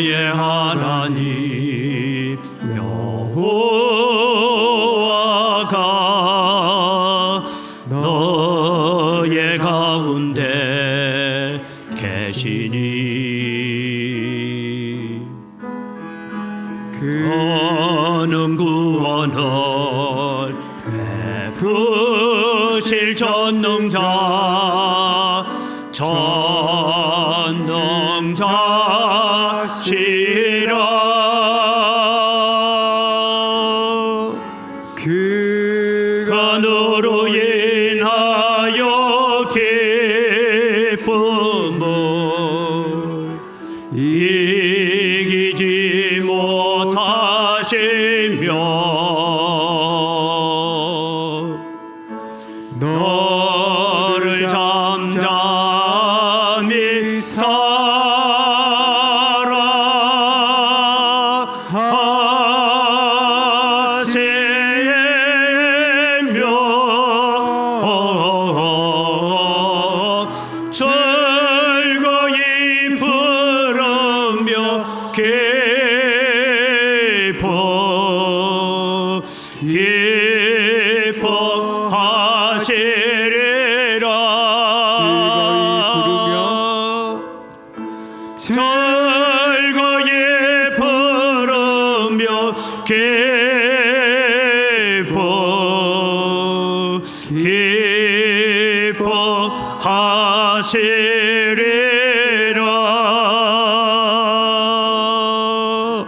너의 하나님 여호와가 너의 가운데 계시니 그는 구원을 베푸실 전능자시라. 그가 너로 인하여 기쁨을 이기지 못하시며 너를 잠잠히 사랑하시며 즐거이 부르며 즐거이 부르며 기뻐하시리라.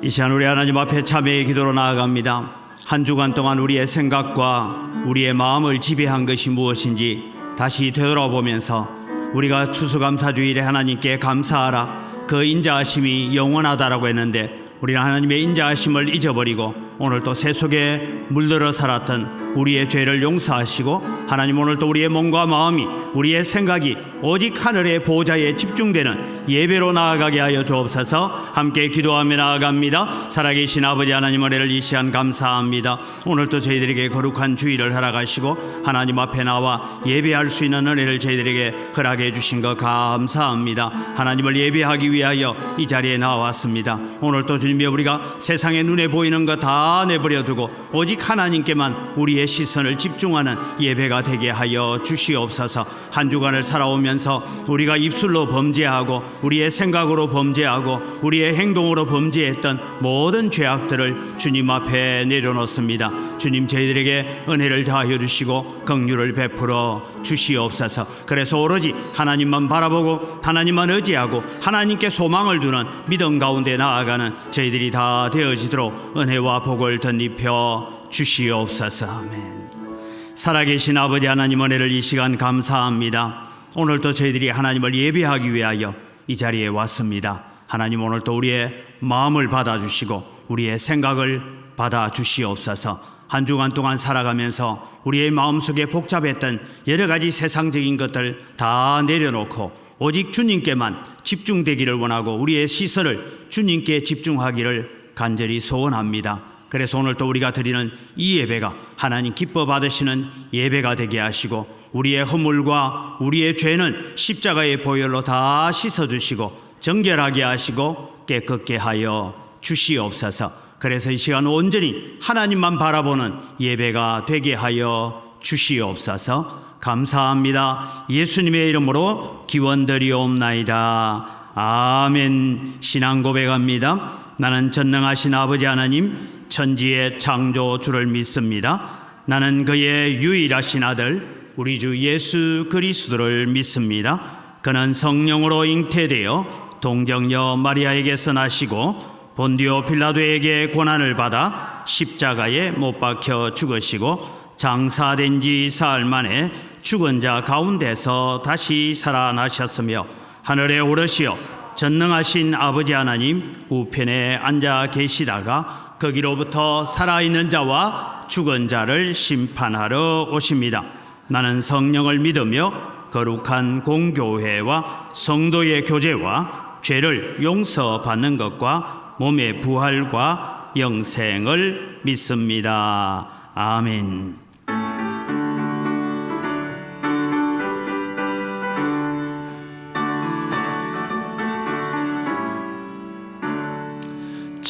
이 시간 우리 하나님 앞에 참회의 기도로 나아갑니다. 한 주간 동안 우리의 생각과 우리의 마음을 지배한 것이 무엇인지 다시 되돌아보면서 우리가 추수감사주일에 하나님께 감사하라, 그 인자하심이 영원하다라고 했는데 우리는 하나님의 인자하심을 잊어버리고 오늘 또 새 속에 물들어 살았던 우리의 죄를 용서하시고 하나님 오늘 또 우리의 몸과 마음이 우리의 생각이 오직 하늘의 보좌에 집중되는 예배로 나아가게 하여 주옵소서. 함께 기도하며 나아갑니다. 살아계신 아버지 하나님, 은혜를 이 시간 감사합니다. 오늘도 저희들에게 거룩한 주일을 허락하시고 하나님 앞에 나와 예배할 수 있는 은혜를 저희들에게 허락해 주신 것 감사합니다. 하나님을 예배하기 위하여 이 자리에 나왔습니다. 오늘도 주님이 우리가 세상의 눈에 보이는 것 다 내버려 두고 오직 하나님께만 우리의 시선을 집중하는 예배가 되게 하여 주시옵소서. 한 주간을 살아오면서 우리가 입술로 범죄하고 우리의 생각으로 범죄하고 우리의 행동으로 범죄했던 모든 죄악들을 주님 앞에 내려놓습니다. 주님, 저희들에게 은혜를 다하여 주시고 긍휼을 베풀어 주시옵소서. 그래서 오로지 하나님만 바라보고 하나님만 의지하고 하나님께 소망을 두는 믿음 가운데 나아가는 저희들이 다 되어지도록 은혜와 복을 덧입혀 주시옵소서. 아멘. 살아계신 아버지 하나님, 은혜를 이 시간 감사합니다. 오늘도 저희들이 하나님을 예배하기 위하여 이 자리에 왔습니다. 하나님, 오늘도 우리의 마음을 받아주시고 우리의 생각을 받아주시옵소서. 한 주간 동안 살아가면서 우리의 마음속에 복잡했던 여러 가지 세상적인 것들 다 내려놓고 오직 주님께만 집중되기를 원하고 우리의 시선을 주님께 집중하기를 간절히 소원합니다. 그래서 오늘 또 우리가 드리는 이 예배가 하나님 기뻐 받으시는 예배가 되게 하시고 우리의 허물과 우리의 죄는 십자가의 보혈로 다 씻어주시고 정결하게 하시고 깨끗게 하여 주시옵소서. 그래서 이 시간 온전히 하나님만 바라보는 예배가 되게 하여 주시옵소서. 감사합니다. 예수님의 이름으로 기원드리옵나이다. 아멘. 신앙 고백합니다. 나는 전능하신 아버지 하나님, 천지의 창조주를 믿습니다. 나는 그의 유일하신 아들 우리 주 예수 그리스도를 믿습니다. 그는 성령으로 잉태되어 동정녀 마리아에게서 나시고 본디오 빌라도에게 고난을 받아 십자가에 못 박혀 죽으시고 장사된 지 사흘 만에 죽은 자 가운데서 다시 살아나셨으며 하늘에 오르시어 전능하신 아버지 하나님 우편에 앉아 계시다가 거기로부터 살아있는 자와 죽은 자를 심판하러 오십니다. 나는 성령을 믿으며 거룩한 공교회와 성도의 교제와 죄를 용서받는 것과 몸의 부활과 영생을 믿습니다. 아멘.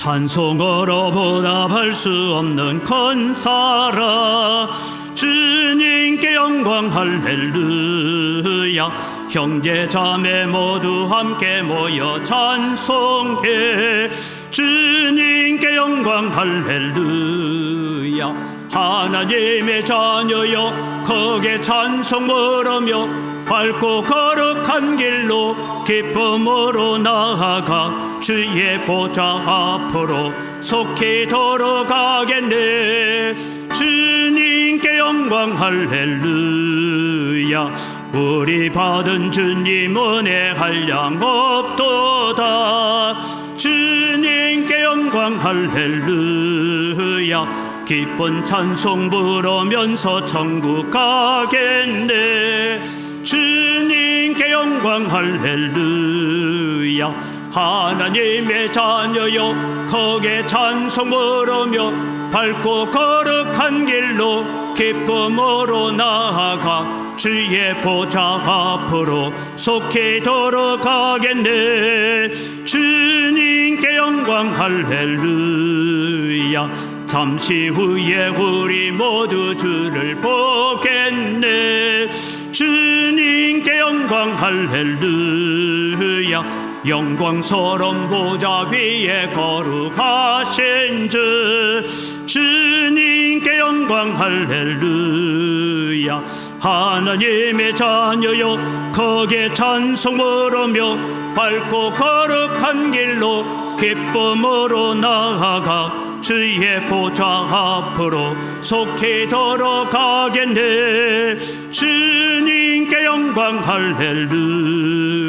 찬송으로 보답할 수 없는 큰 사랑 주님께 영광 할렐루야. 형제 자매 모두 함께 모여 찬송해 주님께 영광 할렐루야. 하나님의 자녀여 크게 찬송 부르며 밝고 거룩한 길로 기쁨으로 나아가 주의 보좌 앞으로 속히 돌아가겠네. 주님께 영광 할렐루야. 우리 받은 주님 은혜 한량 없도다. 주님께 영광 할렐루야. 기쁜 찬송 부르면서 천국 가겠네. 주님께 영광 할렐루야. 하나님의 자녀여 크게 찬송 부르며 밝고 거룩한 길로 기쁨으로 나아가 주의 보좌 앞으로 속히 돌아가겠네. 주님께 영광 할렐루야. 잠시 후에 우리 모두 주를 보겠네. 주님께 영광 할렐루야. 영광스러운 보좌 위에 거룩하신 주 주님께 영광 할렐루야. 하나님의 자녀여 크게 찬송 부르며 밝고 거룩한 길로 기쁨으로 나아가 주의 보좌 앞으로 속히 돌아가겠네. 주님께 영광 할렐루야.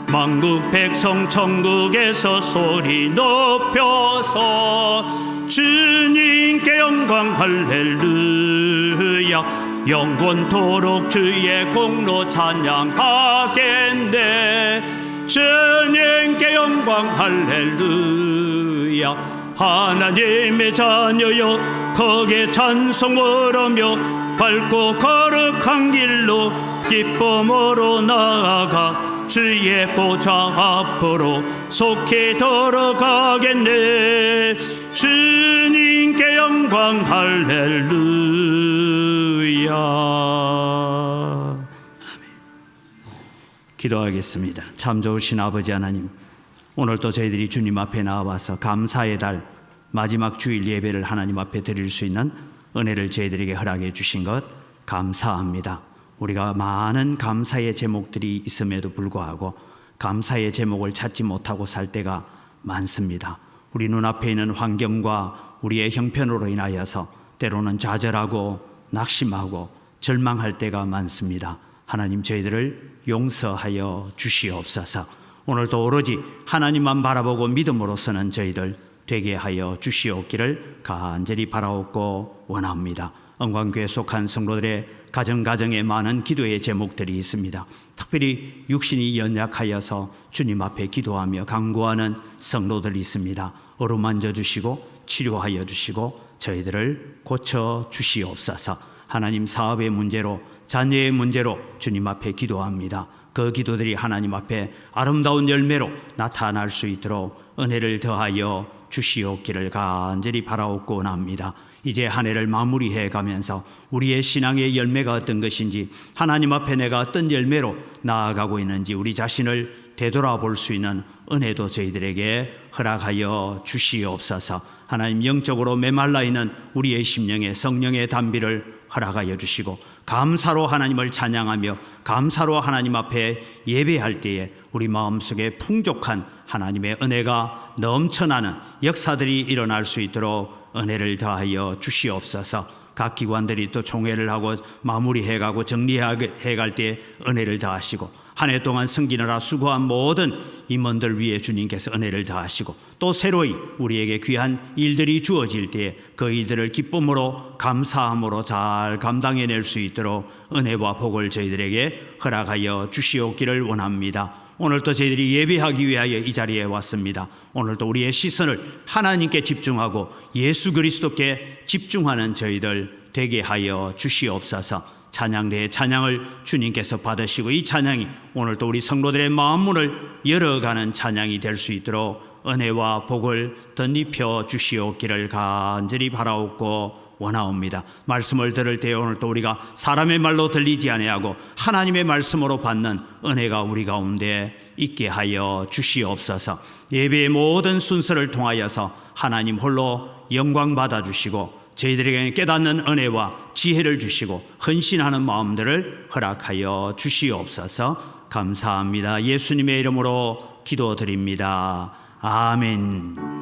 만국 백성 천국에서 소리 높여서 주님께 영광 할렐루야. 영원토록 주의 공로 찬양하겠네. 주님께 영광 할렐루야. 하나님의 자녀여 크게 찬송 부르며 밝고 거룩한 길로 기쁨으로 나아가 주의 보좌 앞으로 속히 돌아가겠네. 주님께 영광 할렐루야. 기도하겠습니다. 참 좋으신 아버지 하나님, 오늘도 저희들이 주님 앞에 나와서 감사의 달 마지막 주일 예배를 하나님 앞에 드릴 수 있는 은혜를 저희들에게 허락해 주신 것 감사합니다. 우리가 많은 감사의 제목들이 있음에도 불구하고 감사의 제목을 찾지 못하고 살 때가 많습니다. 우리 눈앞에 있는 환경과 우리의 형편으로 인하여서 때로는 좌절하고 낙심하고 절망할 때가 많습니다. 하나님, 저희들을 용서하여 주시옵소서. 오늘도 오로지 하나님만 바라보고 믿음으로서는 저희들 되게 하여 주시옵기를 간절히 바라옵고 원합니다. 은광교회 속한 성도들의 가정에 많은 기도의 제목들이 있습니다. 특별히 육신이 연약하여서 주님 앞에 기도하며 간구하는 성도들이 있습니다. 어루만져 주시고 치료하여 주시고 저희들을 고쳐 주시옵소서. 하나님, 사업의 문제로 자녀의 문제로 주님 앞에 기도합니다. 그 기도들이 하나님 앞에 아름다운 열매로 나타날 수 있도록 은혜를 더하여 주시옵기를 간절히 바라옵고 원합니다. 이제 한 해를 마무리해 가면서 우리의 신앙의 열매가 어떤 것인지, 하나님 앞에 내가 어떤 열매로 나아가고 있는지 우리 자신을 되돌아볼 수 있는 은혜도 저희들에게 허락하여 주시옵소서. 하나님, 영적으로 메말라 있는 우리의 심령에 성령의 단비를 허락하여 주시고 감사로 하나님을 찬양하며 감사로 하나님 앞에 예배할 때에 우리 마음속에 풍족한 하나님의 은혜가 넘쳐나는 역사들이 일어날 수 있도록 은혜를 더하여 주시옵소서. 각 기관들이 또 총회를 하고 마무리해가고 정리해갈 때 은혜를 더하시고, 한 해 동안 섬기느라 수고한 모든 임원들 위에 주님께서 은혜를 더하시고, 또 새로이 우리에게 귀한 일들이 주어질 때에 그 일들을 기쁨으로 감사함으로 잘 감당해낼 수 있도록 은혜와 복을 저희들에게 허락하여 주시옵기를 원합니다. 오늘도 저희들이 예배하기 위하여 이 자리에 왔습니다. 오늘도 우리의 시선을 하나님께 집중하고 예수 그리스도께 집중하는 저희들 되게 하여 주시옵소서. 찬양대의 찬양을 주님께서 받으시고 이 찬양이 오늘도 우리 성도들의 마음문을 열어가는 찬양이 될 수 있도록 은혜와 복을 덧입혀 주시옵기를 간절히 바라옵고 원하옵니다. 말씀을 들을 때 오늘 또 우리가 사람의 말로 들리지 아니하고 하나님의 말씀으로 받는 은혜가 우리 가운데 있게 하여 주시옵소서. 예배의 모든 순서를 통하여서 하나님 홀로 영광 받아주시고 저희들에게 깨닫는 은혜와 지혜를 주시고 헌신하는 마음들을 허락하여 주시옵소서. 감사합니다. 예수님의 이름으로 기도드립니다. 아멘.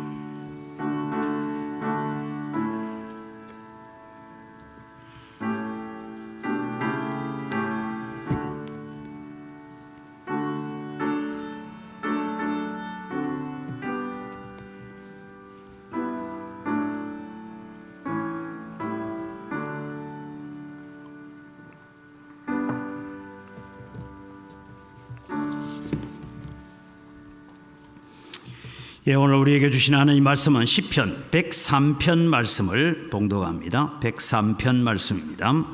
예, 오늘 우리에게 주신 하나님 말씀은 시편 103편 말씀을 봉독합니다. 103편 말씀입니다.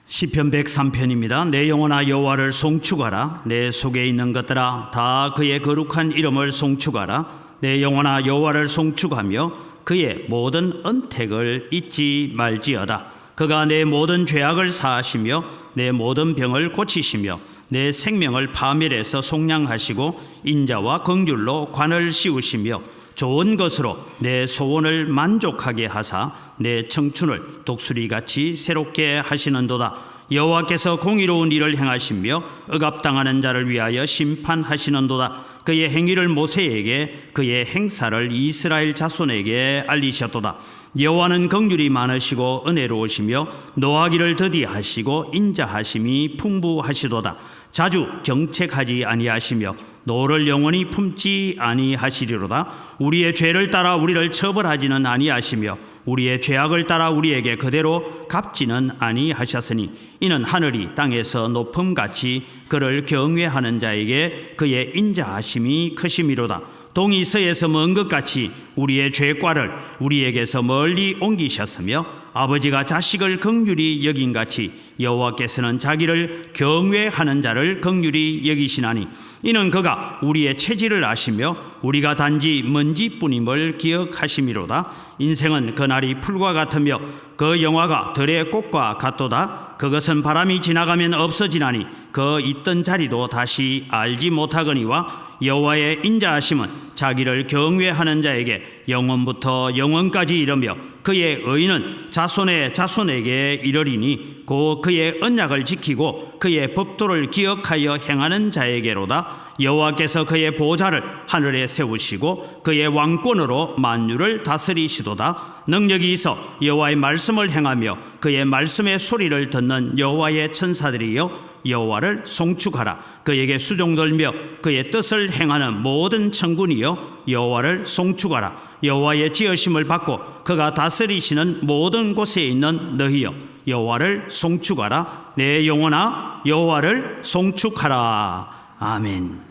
시편 103편입니다. 내 영혼아 여호와를 송축하라. 내 속에 있는 것들아 다 그의 거룩한 이름을 송축하라. 내 영혼아 여호와를 송축하며 그의 모든 언택을 잊지 말지어다. 그가 내 모든 죄악을 사하시며 내 모든 병을 고치시며 내 생명을 파멸해서 속량하시고 인자와 긍휼로 관을 씌우시며 좋은 것으로 내 소원을 만족하게 하사 내 청춘을 독수리같이 새롭게 하시는도다. 여호와께서 공의로운 일을 행하시며 억압당하는 자를 위하여 심판하시는도다. 그의 행위를 모세에게 그의 행사를 이스라엘 자손에게 알리셨도다. 여호와는 긍휼이 많으시고 은혜로우시며 노하기를 더디하시고 인자하심이 풍부하시도다. 자주 경책하지 아니하시며 노를 영원히 품지 아니하시리로다. 우리의 죄를 따라 우리를 처벌하지는 아니하시며 우리의 죄악을 따라 우리에게 그대로 갚지는 아니하셨으니 이는 하늘이 땅에서 높음같이 그를 경외하는 자에게 그의 인자하심이 크심이로다. 동이 서에서 먼 것 같이 우리의 죄과를 우리에게서 멀리 옮기셨으며 아버지가 자식을 긍휼히 여긴 같이 여호와께서는 자기를 경외하는 자를 긍휼히 여기시나니 이는 그가 우리의 체질을 아시며 우리가 단지 먼지뿐임을 기억하심이로다. 인생은 그날이 풀과 같으며 그 영화가 들의 꽃과 같도다. 그것은 바람이 지나가면 없어지나니 그 있던 자리도 다시 알지 못하거니와 여호와의 인자하심은 자기를 경외하는 자에게 영원부터 영원까지 이르며 그의 의는 자손의 자손에게 이르리니 곧 그의 언약을 지키고 그의 법도를 기억하여 행하는 자에게로다. 여호와께서 그의 보좌를 하늘에 세우시고 그의 왕권으로 만유를 다스리시도다. 능력이 있어 여호와의 말씀을 행하며 그의 말씀의 소리를 듣는 여호와의 천사들이여 여호와를 송축하라. 그에게 수종들며 그의 뜻을 행하는 모든 천군이여 여호와를 송축하라. 여호와의 지으심을 받고 그가 다스리시는 모든 곳에 있는 너희여 여호와를 송축하라. 내 영혼아 여호와를 송축하라. 아멘.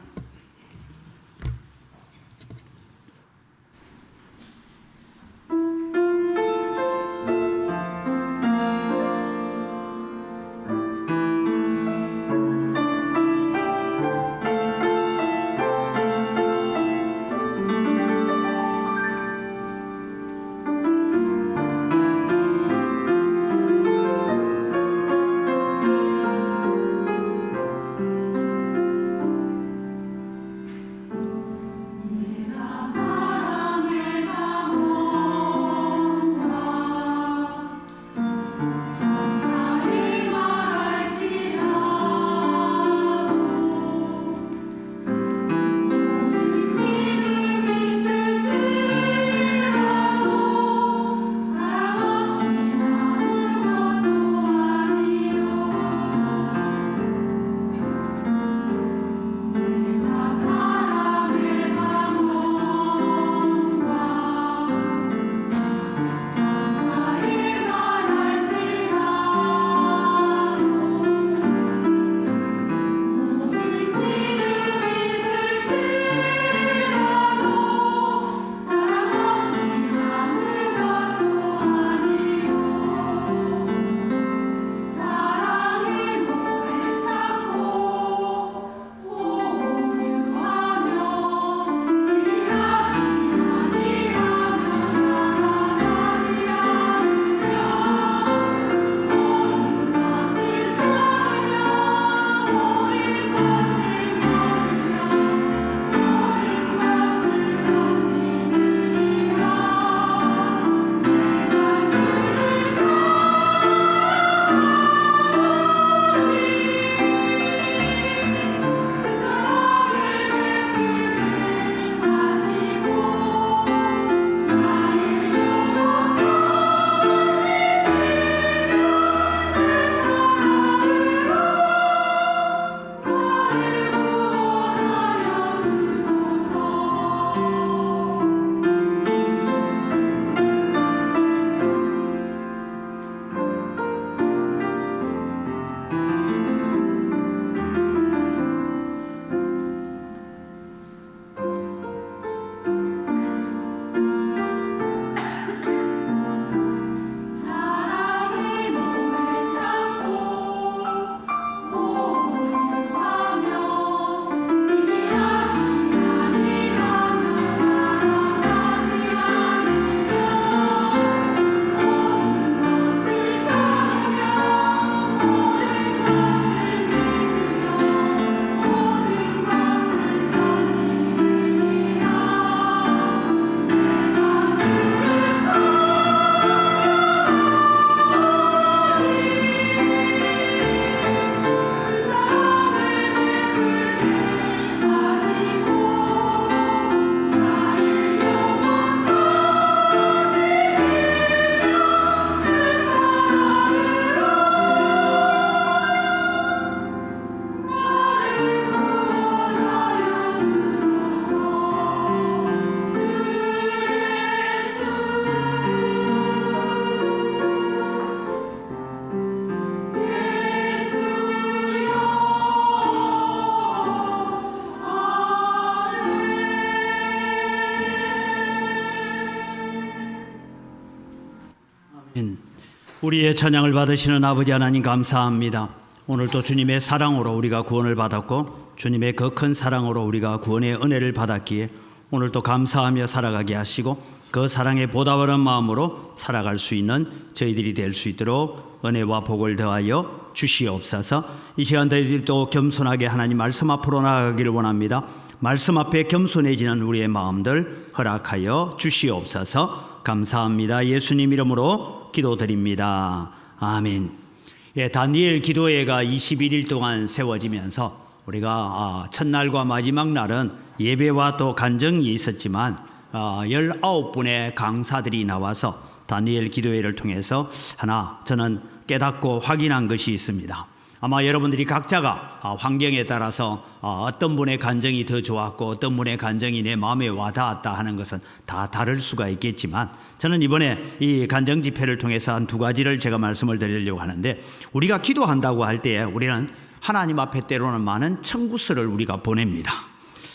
우리의 찬양을 받으시는 아버지 하나님 감사합니다. 오늘도 주님의 사랑으로 우리가 구원을 받았고 주님의 그 큰 사랑으로 우리가 구원의 은혜를 받았기에 오늘도 감사하며 살아가게 하시고 그 사랑에 보답하는 마음으로 살아갈 수 있는 저희들이 될 수 있도록 은혜와 복을 더하여 주시옵소서. 이 시간 저희들도 겸손하게 하나님 말씀 앞으로 나아가기를 원합니다. 말씀 앞에 겸손해지는 우리의 마음들 허락하여 주시옵소서. 감사합니다. 예수님 이름으로 기도드립니다. 아멘. 다니엘 기도회가 21일 동안 세워지면서 우리가 첫날과 마지막 날은 예배와 또 간증이 있었지만 19분의 강사들이 나와서 다니엘 기도회를 통해서 하나 저는 깨닫고 확인한 것이 있습니다. 아마 여러분들이 각자가 환경에 따라서 어떤 분의 간증이 더 좋았고 어떤 분의 간증이 내 마음에 와닿았다 하는 것은 다 다를 수가 있겠지만 저는 이번에 이 간증 집회를 통해서 한 두 가지를 제가 말씀을 드리려고 하는데, 우리가 기도한다고 할 때에 우리는 하나님 앞에 때로는 많은 청구서를 우리가 보냅니다.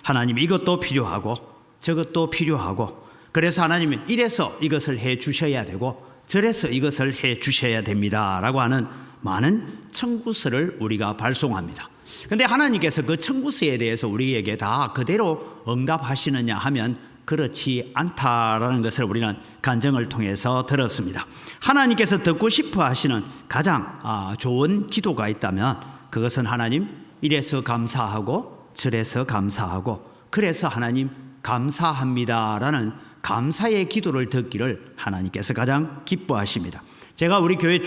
하나님 이것도 필요하고 저것도 필요하고, 그래서 하나님은 이래서 이것을 해 주셔야 되고 저래서 이것을 해 주셔야 됩니다 라고 하는 많은 청구서를 우리가 발송합니다. 그런데 하나님께서 그 청구서에 대해서 우리에게 다 그대로 응답하시느냐 하면 그렇지 않다라는 것을 우리는 간증을 통해서 들었습니다. 하나님께서 듣고 싶어 하시는 가장 좋은 기도가 있다면 그것은 하나님 이래서 감사하고 저래서 감사하고 그래서 하나님 감사합니다라는 감사의 기도를 듣기를 하나님께서 가장 기뻐하십니다. 제가 우리 교회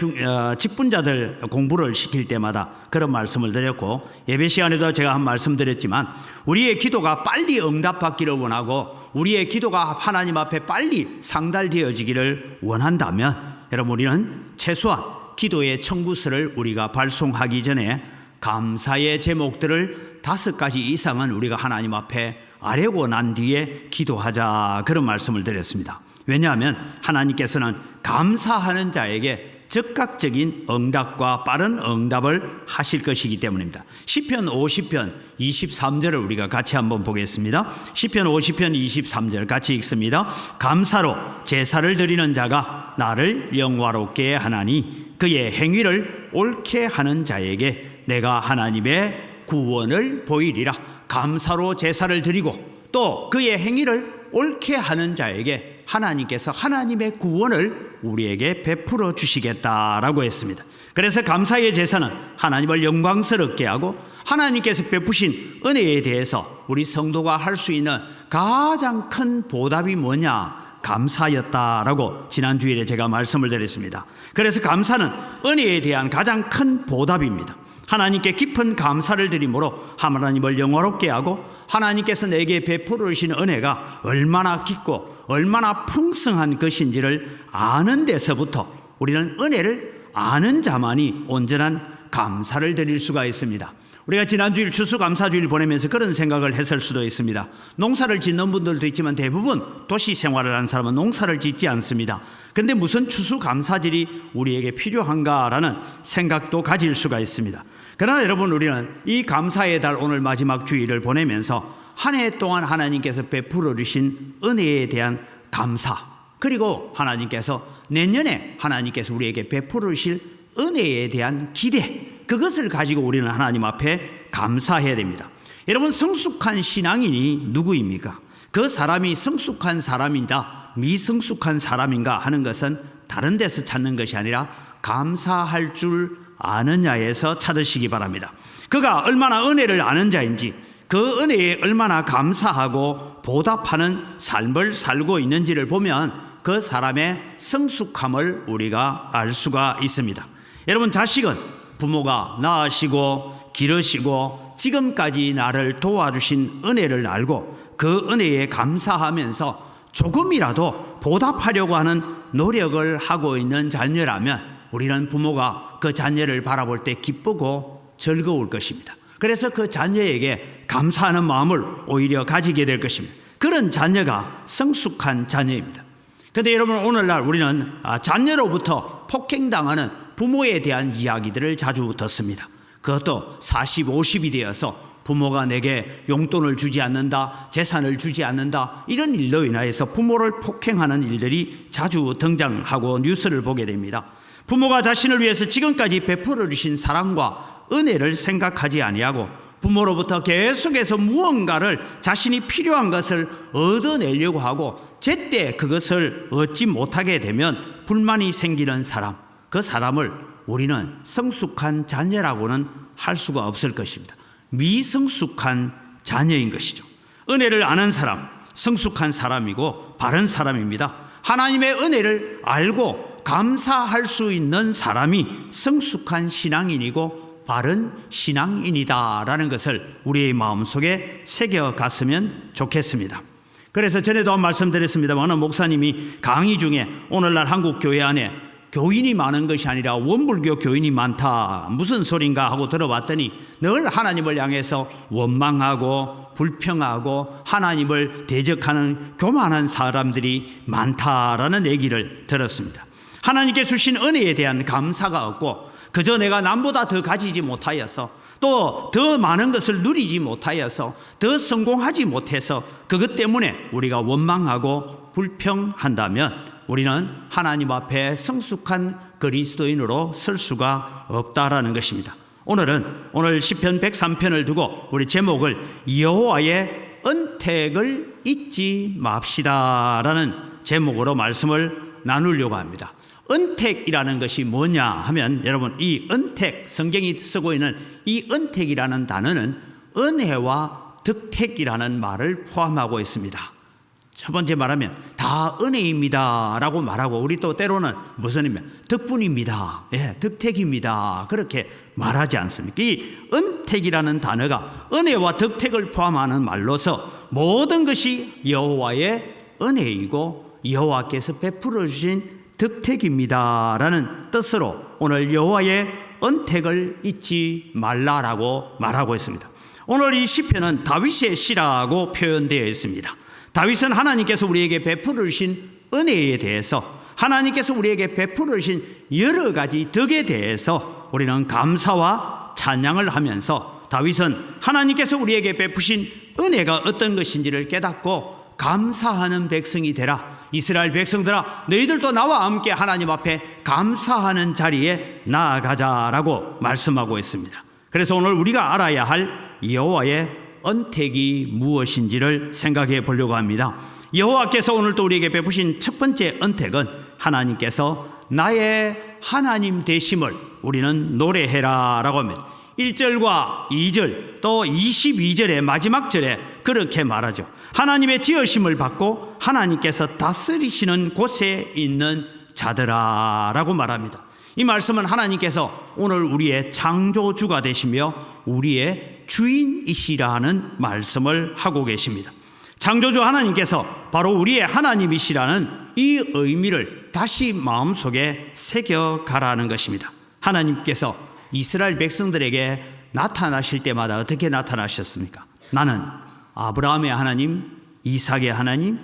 직분자들 공부를 시킬 때마다 그런 말씀을 드렸고 예배 시간에도 제가 한 말씀 드렸지만, 우리의 기도가 빨리 응답받기를 원하고 우리의 기도가 하나님 앞에 빨리 상달되어지기를 원한다면 여러분 우리는 최소한 기도의 청구서를 우리가 발송하기 전에 감사의 제목들을 5가지 이상은 우리가 하나님 앞에 아뢰고 난 뒤에 기도하자, 그런 말씀을 드렸습니다. 왜냐하면 하나님께서는 감사하는 자에게 즉각적인 응답과 빠른 응답을 하실 것이기 때문입니다. 시편 50편 23절을 우리가 같이 한번 보겠습니다. 시편 50편 23절 같이 읽습니다. 감사로 제사를 드리는 자가 나를 영화롭게 하나니 그의 행위를 옳게 하는 자에게 내가 하나님의 구원을 보이리라. 감사로 제사를 드리고 또 그의 행위를 옳게 하는 자에게 하나님께서 하나님의 구원을 우리에게 베풀어 주시겠다라고 했습니다. 그래서 감사의 제사는 하나님을 영광스럽게 하고 하나님께서 베푸신 은혜에 대해서 우리 성도가 할 수 있는 가장 큰 보답이 뭐냐? 감사였다라고 지난 주일에 제가 말씀을 드렸습니다. 그래서 감사는 은혜에 대한 가장 큰 보답입니다. 하나님께 깊은 감사를 드림으로 하나님을 영화롭게 하고 하나님께서 내게 베풀어 주신 은혜가 얼마나 깊고 얼마나 풍성한 것인지를 아는 데서부터 우리는 은혜를 아는 자만이 온전한 감사를 드릴 수가 있습니다. 우리가 지난주일 추수감사주일 보내면서 그런 생각을 했을 수도 있습니다. 농사를 짓는 분들도 있지만 대부분 도시 생활을 하는 사람은 농사를 짓지 않습니다. 그런데 무슨 추수감사절이 우리에게 필요한가라는 생각도 가질 수가 있습니다. 그러나 여러분 우리는 이 감사의 달 오늘 마지막 주일을 보내면서 한 해 동안 하나님께서 베풀어 주신 은혜에 대한 감사, 그리고 하나님께서 내년에 하나님께서 우리에게 베풀어 주실 은혜에 대한 기대, 그것을 가지고 우리는 하나님 앞에 감사해야 됩니다. 여러분 성숙한 신앙인이 누구입니까? 그 사람이 성숙한 사람인가 미성숙한 사람인가 하는 것은 다른 데서 찾는 것이 아니라 감사할 줄 아느냐에서 찾으시기 바랍니다. 그가 얼마나 은혜를 아는 자인지, 그 은혜에 얼마나 감사하고 보답하는 삶을 살고 있는지를 보면 그 사람의 성숙함을 우리가 알 수가 있습니다. 여러분 자식은 부모가 낳으시고 기르시고 지금까지 나를 도와주신 은혜를 알고 그 은혜에 감사하면서 조금이라도 보답하려고 하는 노력을 하고 있는 자녀라면 우리는 부모가 그 자녀를 바라볼 때 기쁘고 즐거울 것입니다. 그래서 그 자녀에게 감사하는 마음을 오히려 가지게 될 것입니다. 그런 자녀가 성숙한 자녀입니다. 그런데 여러분 오늘날 우리는 자녀로부터 폭행당하는 부모에 대한 이야기들을 자주 듣습니다. 그것도 40, 50이 되어서 부모가 내게 용돈을 주지 않는다, 재산을 주지 않는다, 이런 일로 인하여서 부모를 폭행하는 일들이 자주 등장하고 뉴스를 보게 됩니다. 부모가 자신을 위해서 지금까지 베풀어 주신 사랑과 은혜를 생각하지 아니하고 부모로부터 계속해서 무언가를 자신이 필요한 것을 얻어내려고 하고 제때 그것을 얻지 못하게 되면 불만이 생기는 사람, 그 사람을 우리는 성숙한 자녀라고는 할 수가 없을 것입니다. 미성숙한 자녀인 것이죠. 은혜를 아는 사람, 성숙한 사람이고 바른 사람입니다. 하나님의 은혜를 알고 감사할 수 있는 사람이 성숙한 신앙인이고 바른 신앙인이다라는 것을 우리의 마음속에 새겨갔으면 좋겠습니다. 그래서 전에도 한 말씀드렸습니다만 어느 목사님이 강의 중에 오늘날 한국 교회 안에 교인이 많은 것이 아니라 원불교 교인이 많다, 무슨 소린가 하고 들어봤더니 늘 하나님을 향해서 원망하고 불평하고 하나님을 대적하는 교만한 사람들이 많다라는 얘기를 들었습니다. 하나님께 주신 은혜에 대한 감사가 없고 그저 내가 남보다 더 가지지 못하여서 또 더 많은 것을 누리지 못하여서 더 성공하지 못해서 그것 때문에 우리가 원망하고 불평한다면 우리는 하나님 앞에 성숙한 그리스도인으로 설 수가 없다라는 것입니다. 오늘 시편 103편을 두고 우리 제목을 여호와의 은택을 잊지 맙시다라는 제목으로 말씀을 나누려고 합니다. 은택이라는 것이 뭐냐 하면 여러분, 이 은택, 성경이 쓰고 있는 이 은택이라는 단어는 은혜와 덕택이라는 말을 포함하고 있습니다. 첫 번째 말하면 다 은혜입니다 라고 말하고, 우리 또 때로는 무슨 의미냐, 덕분입니다, 덕택입니다, 그렇게 말하지 않습니까? 이 은택이라는 단어가 은혜와 덕택을 포함하는 말로서 모든 것이 여호와의 은혜이고 여호와께서 베풀어 주신 덕택입니다라는 뜻으로 오늘 여호와의 은택을 잊지 말라라고 말하고 있습니다. 오늘 이 시편은 다윗의 시라고 표현되어 있습니다. 다윗은 하나님께서 우리에게 베풀어 주신 은혜에 대해서, 하나님께서 우리에게 베풀어 주신 여러 가지 덕에 대해서 우리는 감사와 찬양을 하면서 다윗은 하나님께서 우리에게 베푸신 은혜가 어떤 것인지를 깨닫고 감사하는 백성이 되라, 이스라엘 백성들아 너희들도 나와 함께 하나님 앞에 감사하는 자리에 나아가자라고 말씀하고 있습니다. 그래서 오늘 우리가 알아야 할 여호와의 은택이 무엇인지를 생각해 보려고 합니다. 여호와께서 오늘 또 우리에게 베푸신 첫 번째 은택은 하나님께서 나의 하나님 되심을 우리는 노래해라 라고 합니다. 1절과 2절 또 22절의 마지막 절에 그렇게 말하죠. 하나님의 지으심을 받고 하나님께서 다스리시는 곳에 있는 자들아 라고 말합니다. 이 말씀은 하나님께서 오늘 우리의 창조주가 되시며 우리의 주인이시라는 말씀을 하고 계십니다. 창조주 하나님께서 바로 우리의 하나님이시라는 이 의미를 다시 마음속에 새겨가라는 것입니다. 하나님께서 이스라엘 백성들에게 나타나실 때마다 어떻게 나타나셨습니까? 나는 아브라함의 하나님, 이삭의 하나님,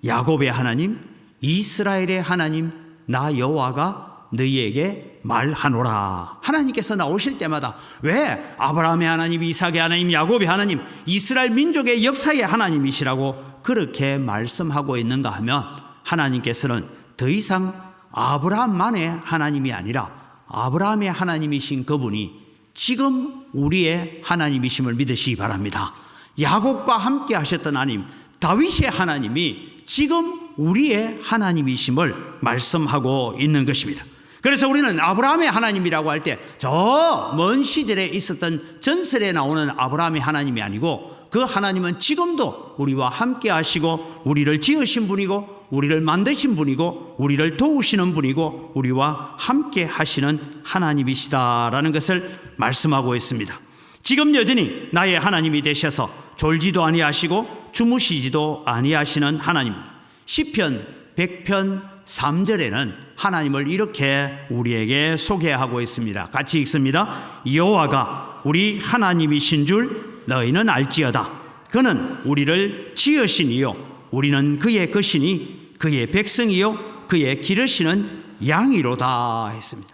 야곱의 하나님, 이스라엘의 하나님, 나 여호와가 너희에게 말하노라. 하나님께서 나오실 때마다 왜 아브라함의 하나님, 이삭의 하나님, 야곱의 하나님, 이스라엘 민족의 역사의 하나님이시라고 그렇게 말씀하고 있는가 하면, 하나님께서는 더 이상 아브라함만의 하나님이 아니라 아브라함의 하나님이신 그분이 지금 우리의 하나님이심을 믿으시기 바랍니다. 야곱과 함께 하셨던 하나님, 다윗의 하나님이 지금 우리의 하나님이심을 말씀하고 있는 것입니다. 그래서 우리는 아브라함의 하나님이라고 할 때 저 먼 시절에 있었던 전설에 나오는 아브라함의 하나님이 아니고, 그 하나님은 지금도 우리와 함께 하시고 우리를 지으신 분이고 우리를 만드신 분이고 우리를 도우시는 분이고 우리와 함께 하시는 하나님이시다라는 것을 말씀하고 있습니다. 지금 여전히 나의 하나님이 되셔서 졸지도 아니하시고 주무시지도 아니하시는 하나님입니다. 시편 100편 3절에는 하나님을 이렇게 우리에게 소개하고 있습니다. 같이 읽습니다. 여호와가 우리 하나님이신 줄 너희는 알지어다. 그는 우리를 지으시니요 우리는 그의 것이니 그의 백성이요 그의 기르시는 양이로다 했습니다.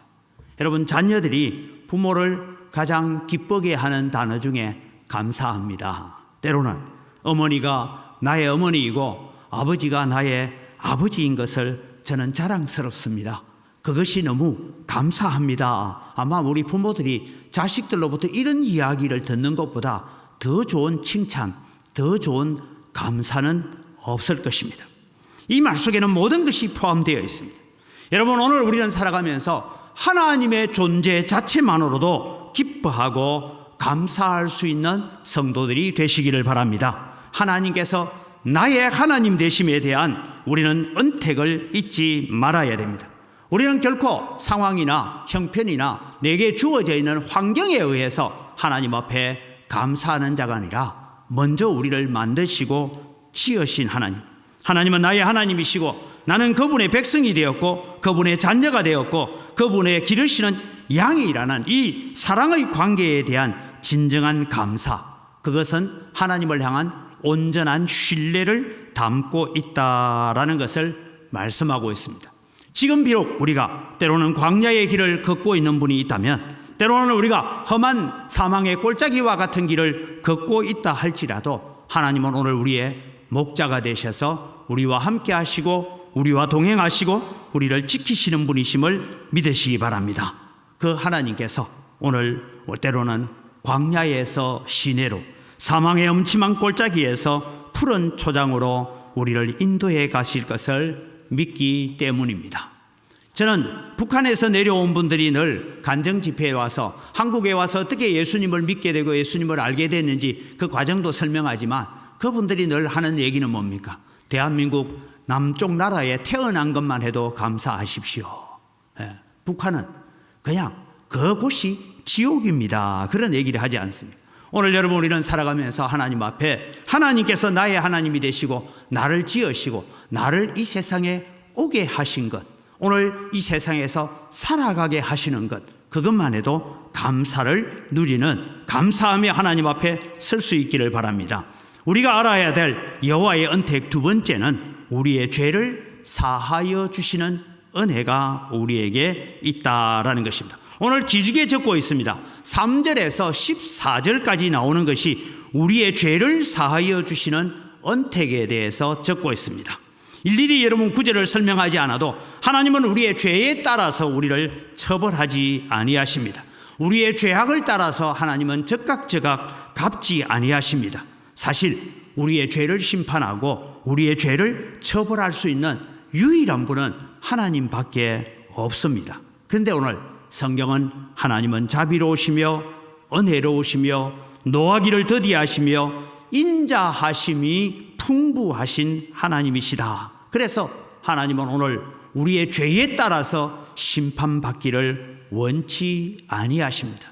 여러분, 자녀들이 부모를 가장 기쁘게 하는 단어 중에 감사합니다. 때로는 어머니가 나의 어머니이고 아버지가 나의 아버지인 것을 저는 자랑스럽습니다. 그것이 너무 감사합니다. 아마 우리 부모들이 자식들로부터 이런 이야기를 듣는 것보다 더 좋은 칭찬, 더 좋은 감사는 없을 것입니다. 이 말 속에는 모든 것이 포함되어 있습니다. 여러분, 오늘 우리는 살아가면서 하나님의 존재 자체만으로도 기뻐하고 감사할 수 있는 성도들이 되시기를 바랍니다. 하나님께서 나의 하나님 되심에 대한 우리는 은택을 잊지 말아야 됩니다. 우리는 결코 상황이나 형편이나 내게 주어져 있는 환경에 의해서 하나님 앞에 감사하는 자가 아니라 먼저 우리를 만드시고 지으신 하나님, 하나님은 나의 하나님이시고 나는 그분의 백성이 되었고 그분의 자녀가 되었고 그분의 기르시는 양이라는 이 사랑의 관계에 대한 진정한 감사, 그것은 하나님을 향한 온전한 신뢰를 담고 있다라는 것을 말씀하고 있습니다. 지금 비록 우리가 때로는 광야의 길을 걷고 있는 분이 있다면, 때로는 우리가 험한 사망의 골짜기와 같은 길을 걷고 있다 할지라도 하나님은 오늘 우리의 목자가 되셔서 우리와 함께 하시고 우리와 동행하시고 우리를 지키시는 분이심을 믿으시기 바랍니다. 그 하나님께서 오늘 때로는 광야에서 시내로, 사망의 음침한 골짜기에서 푸른 초장으로 우리를 인도해 가실 것을 믿기 때문입니다. 저는 북한에서 내려온 분들이 늘 간증 집회에 와서 한국에 와서 어떻게 예수님을 믿게 되고 예수님을 알게 됐는지 그 과정도 설명하지만 그분들이 늘 하는 얘기는 뭡니까? 대한민국 남쪽 나라에 태어난 것만 해도 감사하십시오. 북한은 그냥 그곳이 지옥입니다. 그런 얘기를 하지 않습니다. 오늘 여러분, 우리는 살아가면서 하나님 앞에 하나님께서 나의 하나님이 되시고 나를 지으시고 나를 이 세상에 오게 하신 것, 오늘 이 세상에서 살아가게 하시는 것, 그것만 해도 감사를 누리는, 감사하며 하나님 앞에 설 수 있기를 바랍니다. 우리가 알아야 될 여호와의 은택 두 번째는 우리의 죄를 사하여 주시는 은혜가 우리에게 있다라는 것입니다. 오늘 길게 적고 있습니다. 3절에서 14절까지 나오는 것이 우리의 죄를 사하여 주시는 은택에 대해서 적고 있습니다. 일일이 여러분 구절을 설명하지 않아도 하나님은 우리의 죄에 따라서 우리를 처벌하지 아니하십니다. 우리의 죄악을 따라서 하나님은 즉각 갚지 아니하십니다. 사실 우리의 죄를 심판하고 우리의 죄를 처벌할 수 있는 유일한 분은 하나님밖에 없습니다. 그런데 오늘 성경은 하나님은 자비로우시며 은혜로우시며 노하기를 더디하시며 인자하심이 풍부하신 하나님이시다. 그래서 하나님은 오늘 우리의 죄에 따라서 심판받기를 원치 아니하십니다.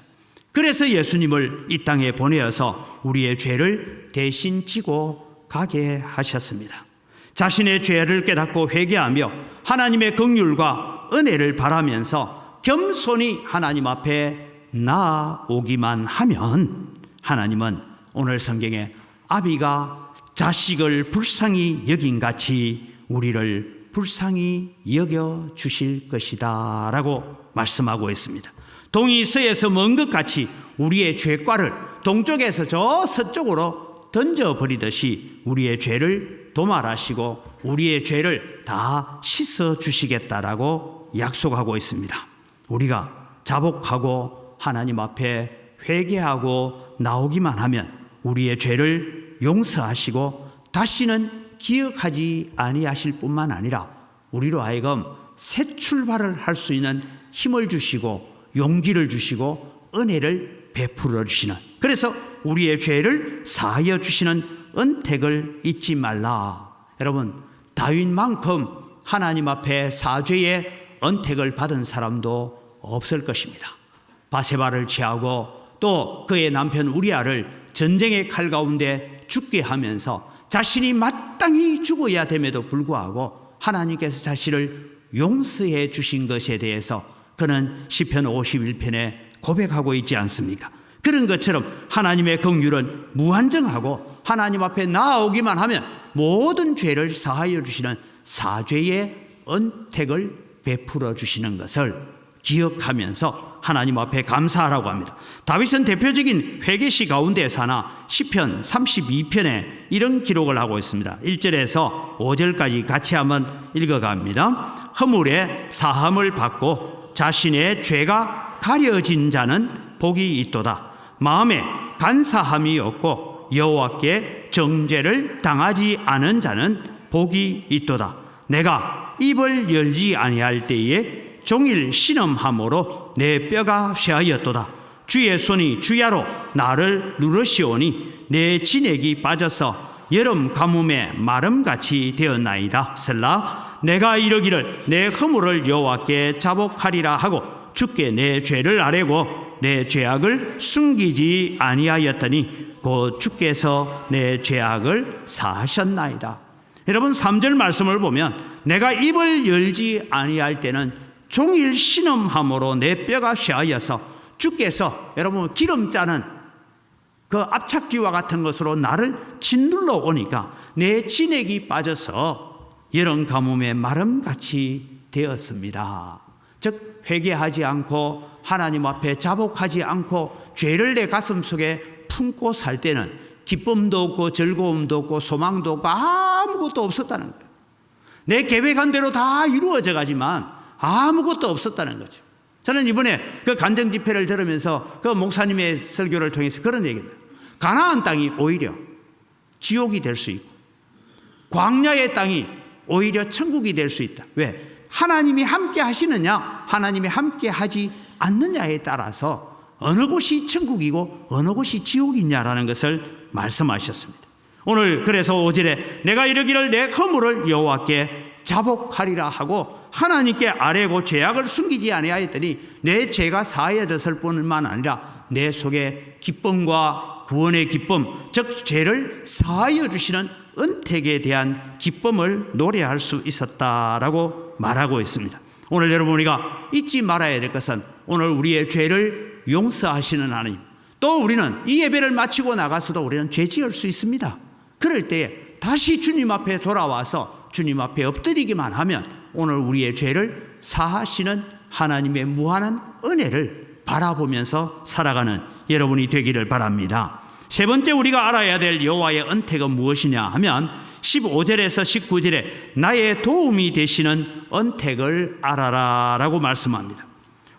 그래서 예수님을 이 땅에 보내어서 우리의 죄를 대신 지고 가게 하셨습니다. 자신의 죄를 깨닫고 회개하며 하나님의 긍휼과 은혜를 바라면서 겸손히 하나님 앞에 나아오기만 하면 하나님은 오늘 성경에 아비가 자식을 불쌍히 여긴 같이 우리를 불쌍히 여겨 주실 것이다 라고 말씀하고 있습니다. 동이 서에서 먼 것 같이 우리의 죄과를 동쪽에서 저 서쪽으로 던져버리듯이 우리의 죄를 도말하시고 우리의 죄를 다 씻어 주시겠다라고 약속하고 있습니다. 우리가 자복하고 하나님 앞에 회개하고 나오기만 하면 우리의 죄를 용서하시고 다시는 기억하지 아니하실 뿐만 아니라 우리로 하여금 새 출발을 할 수 있는 힘을 주시고 용기를 주시고 은혜를 베풀어 주시는, 그래서 우리의 죄를 사하여 주시는 은택을 잊지 말라. 여러분, 다윗만큼 하나님 앞에 사죄의 은택을 받은 사람도 없을 것입니다. 바세바를 취하고 또 그의 남편 우리아를 전쟁의 칼 가운데 죽게 하면서 자신이 마땅히 죽어야 됨에도 불구하고 하나님께서 자신을 용서해 주신 것에 대해서 그는 시편 51편에 고백하고 있지 않습니까? 그런 것처럼 하나님의 긍휼은 무한정하고 하나님 앞에 나아오기만 하면 모든 죄를 사하여 주시는 사죄의 은택을 베풀어 주시는 것을 기억하면서 하나님 앞에 감사하라고 합니다. 다윗은 대표적인 회개시 가운데서 하나 시편 32편에 이런 기록을 하고 있습니다. 1절에서 5절까지 같이 한번 읽어갑니다. 허물의 사함을 받고 자신의 죄가 가려진 자는 복이 있도다. 마음에 간사함이 없고 여호와께 정죄를 당하지 않은 자는 복이 있도다. 내가 입을 열지 아니할 때에 종일 신음함으로 내 뼈가 쇠하였도다. 주의 손이 주야로 나를 누르시오니 내 진액이 빠져서 여름 가뭄에 마름같이 되었나이다. 셀라. 내가 이르기를 내 허물을 여호와께 자복하리라 하고 주께 내 죄를 아뢰고 내 죄악을 숨기지 아니하였더니 곧 주께서 내 죄악을 사하셨나이다. 여러분 3절 말씀을 보면 내가 입을 열지 아니할 때는 종일 신음함으로 내 뼈가 쇠하여서 주께서 여러분 기름 짜는 그 압착기와 같은 것으로 나를 짓눌러 오니까 내 진액이 빠져서 여름 가뭄에 마름같이 되었습니다. 즉 회개하지 않고 하나님 앞에 자복하지 않고 죄를 내 가슴 속에 품고 살 때는 기쁨도 없고 즐거움도 없고 소망도 없고 아무것도 없었다는 거예요. 내 계획한 대로 다 이루어져 가지만 아무것도 없었다는 거죠. 저는 이번에 그 간증 집회를 들으면서 그 목사님의 설교를 통해서 그런 얘기입니다. 가나안 땅이 오히려 지옥이 될 수 있고 광야의 땅이 오히려 천국이 될 수 있다. 왜? 하나님이 함께 하시느냐 하나님이 함께 하지 않느냐에 따라서 어느 곳이 천국이고 어느 곳이 지옥이냐라는 것을 말씀하셨습니다. 오늘 그래서 5절에 내가 이르기를 내 허물을 여호와께 자복하리라 하고 하나님께 아뢰고 죄악을 숨기지 아니하였더니 내 죄가 사하여졌을 뿐만 아니라 내 속에 기쁨과 구원의 기쁨, 즉 죄를 사하여 주시는 은택에 대한 기쁨을 노래할 수 있었다라고 말하고 있습니다. 오늘 여러분 우리가 잊지 말아야 될 것은 오늘 우리의 죄를 용서하시는 하나님, 또 우리는 이 예배를 마치고 나가서도 우리는 죄 지을 수 있습니다. 그럴 때에 다시 주님 앞에 돌아와서 주님 앞에 엎드리기만 하면 오늘 우리의 죄를 사하시는 하나님의 무한한 은혜를 바라보면서 살아가는 여러분이 되기를 바랍니다. 세 번째 우리가 알아야 될 여호와의 은택은 무엇이냐 하면 15절에서 19절에 나의 도움이 되시는 은택을 알아라 라고 말씀합니다.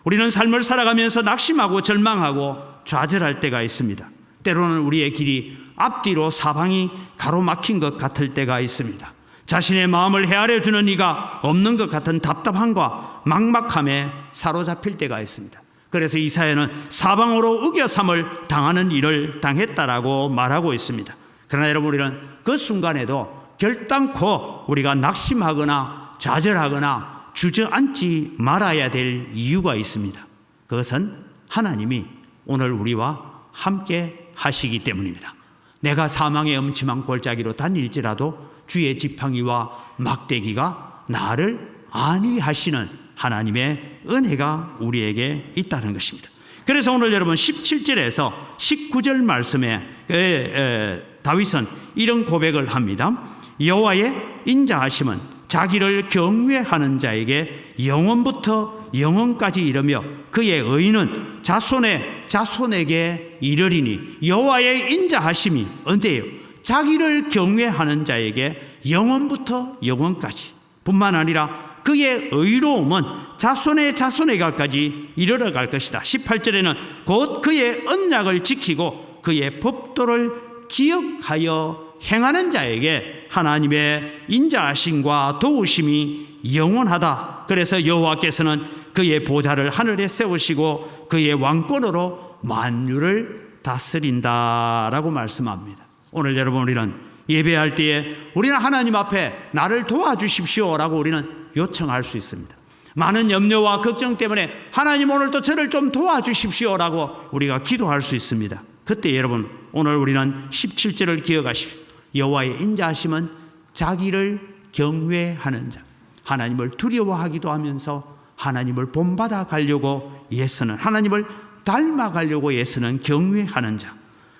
우리는 삶을 살아가면서 낙심하고 절망하고 좌절할 때가 있습니다. 때로는 우리의 길이 앞뒤로 사방이 가로막힌 것 같을 때가 있습니다. 자신의 마음을 헤아려 주는 이가 없는 것 같은 답답함과 막막함에 사로잡힐 때가 있습니다. 그래서 이사야는 사방으로 우겨삼을 당하는 일을 당했다라고 말하고 있습니다. 그러나 여러분 우리는 그 순간에도 결단코 우리가 낙심하거나 좌절하거나 주저앉지 말아야 될 이유가 있습니다. 그것은 하나님이 오늘 우리와 함께 하시기 때문입니다. 내가 사망의 음침한 골짜기로 다닐지라도 주의 지팡이와 막대기가 나를 안위하시는 하나님의 은혜가 우리에게 있다는 것입니다. 그래서 오늘 여러분 17절에서 19절 말씀에 다윗은 이런 고백을 합니다. 여호와의 인자하심은 자기를 경외하는 자에게 영원부터 영원까지 이르며 그의 의는 자손의 자손에게 이르리니. 여호와의 인자하심이 언제예요? 자기를 경외하는 자에게 영원부터 영원까지 뿐만 아니라 그의 의로움은 자손의 자손에게까지 이르러갈 것이다. 18절에는 곧 그의 언약을 지키고 그의 법도를 기억하여 행하는 자에게 하나님의 인자하심과 도우심이 영원하다. 그래서 여호와께서는 그의 보좌를 하늘에 세우시고 그의 왕권으로 만유를 다스린다라고 말씀합니다. 오늘 여러분 우리는 예배할 때에 우리는 하나님 앞에 나를 도와주십시오라고 우리는 요청할 수 있습니다. 많은 염려와 걱정 때문에 하나님 오늘도 저를 좀 도와주십시오라고 우리가 기도할 수 있습니다. 그때 여러분 오늘 우리는 17절을 기억하십시오. 여호와의 인자하심은 자기를 경외하는 자, 하나님을 두려워하기도 하면서 하나님을 본받아 가려고 애쓰는, 하나님을 닮아가려고 애쓰는 경외하는 자,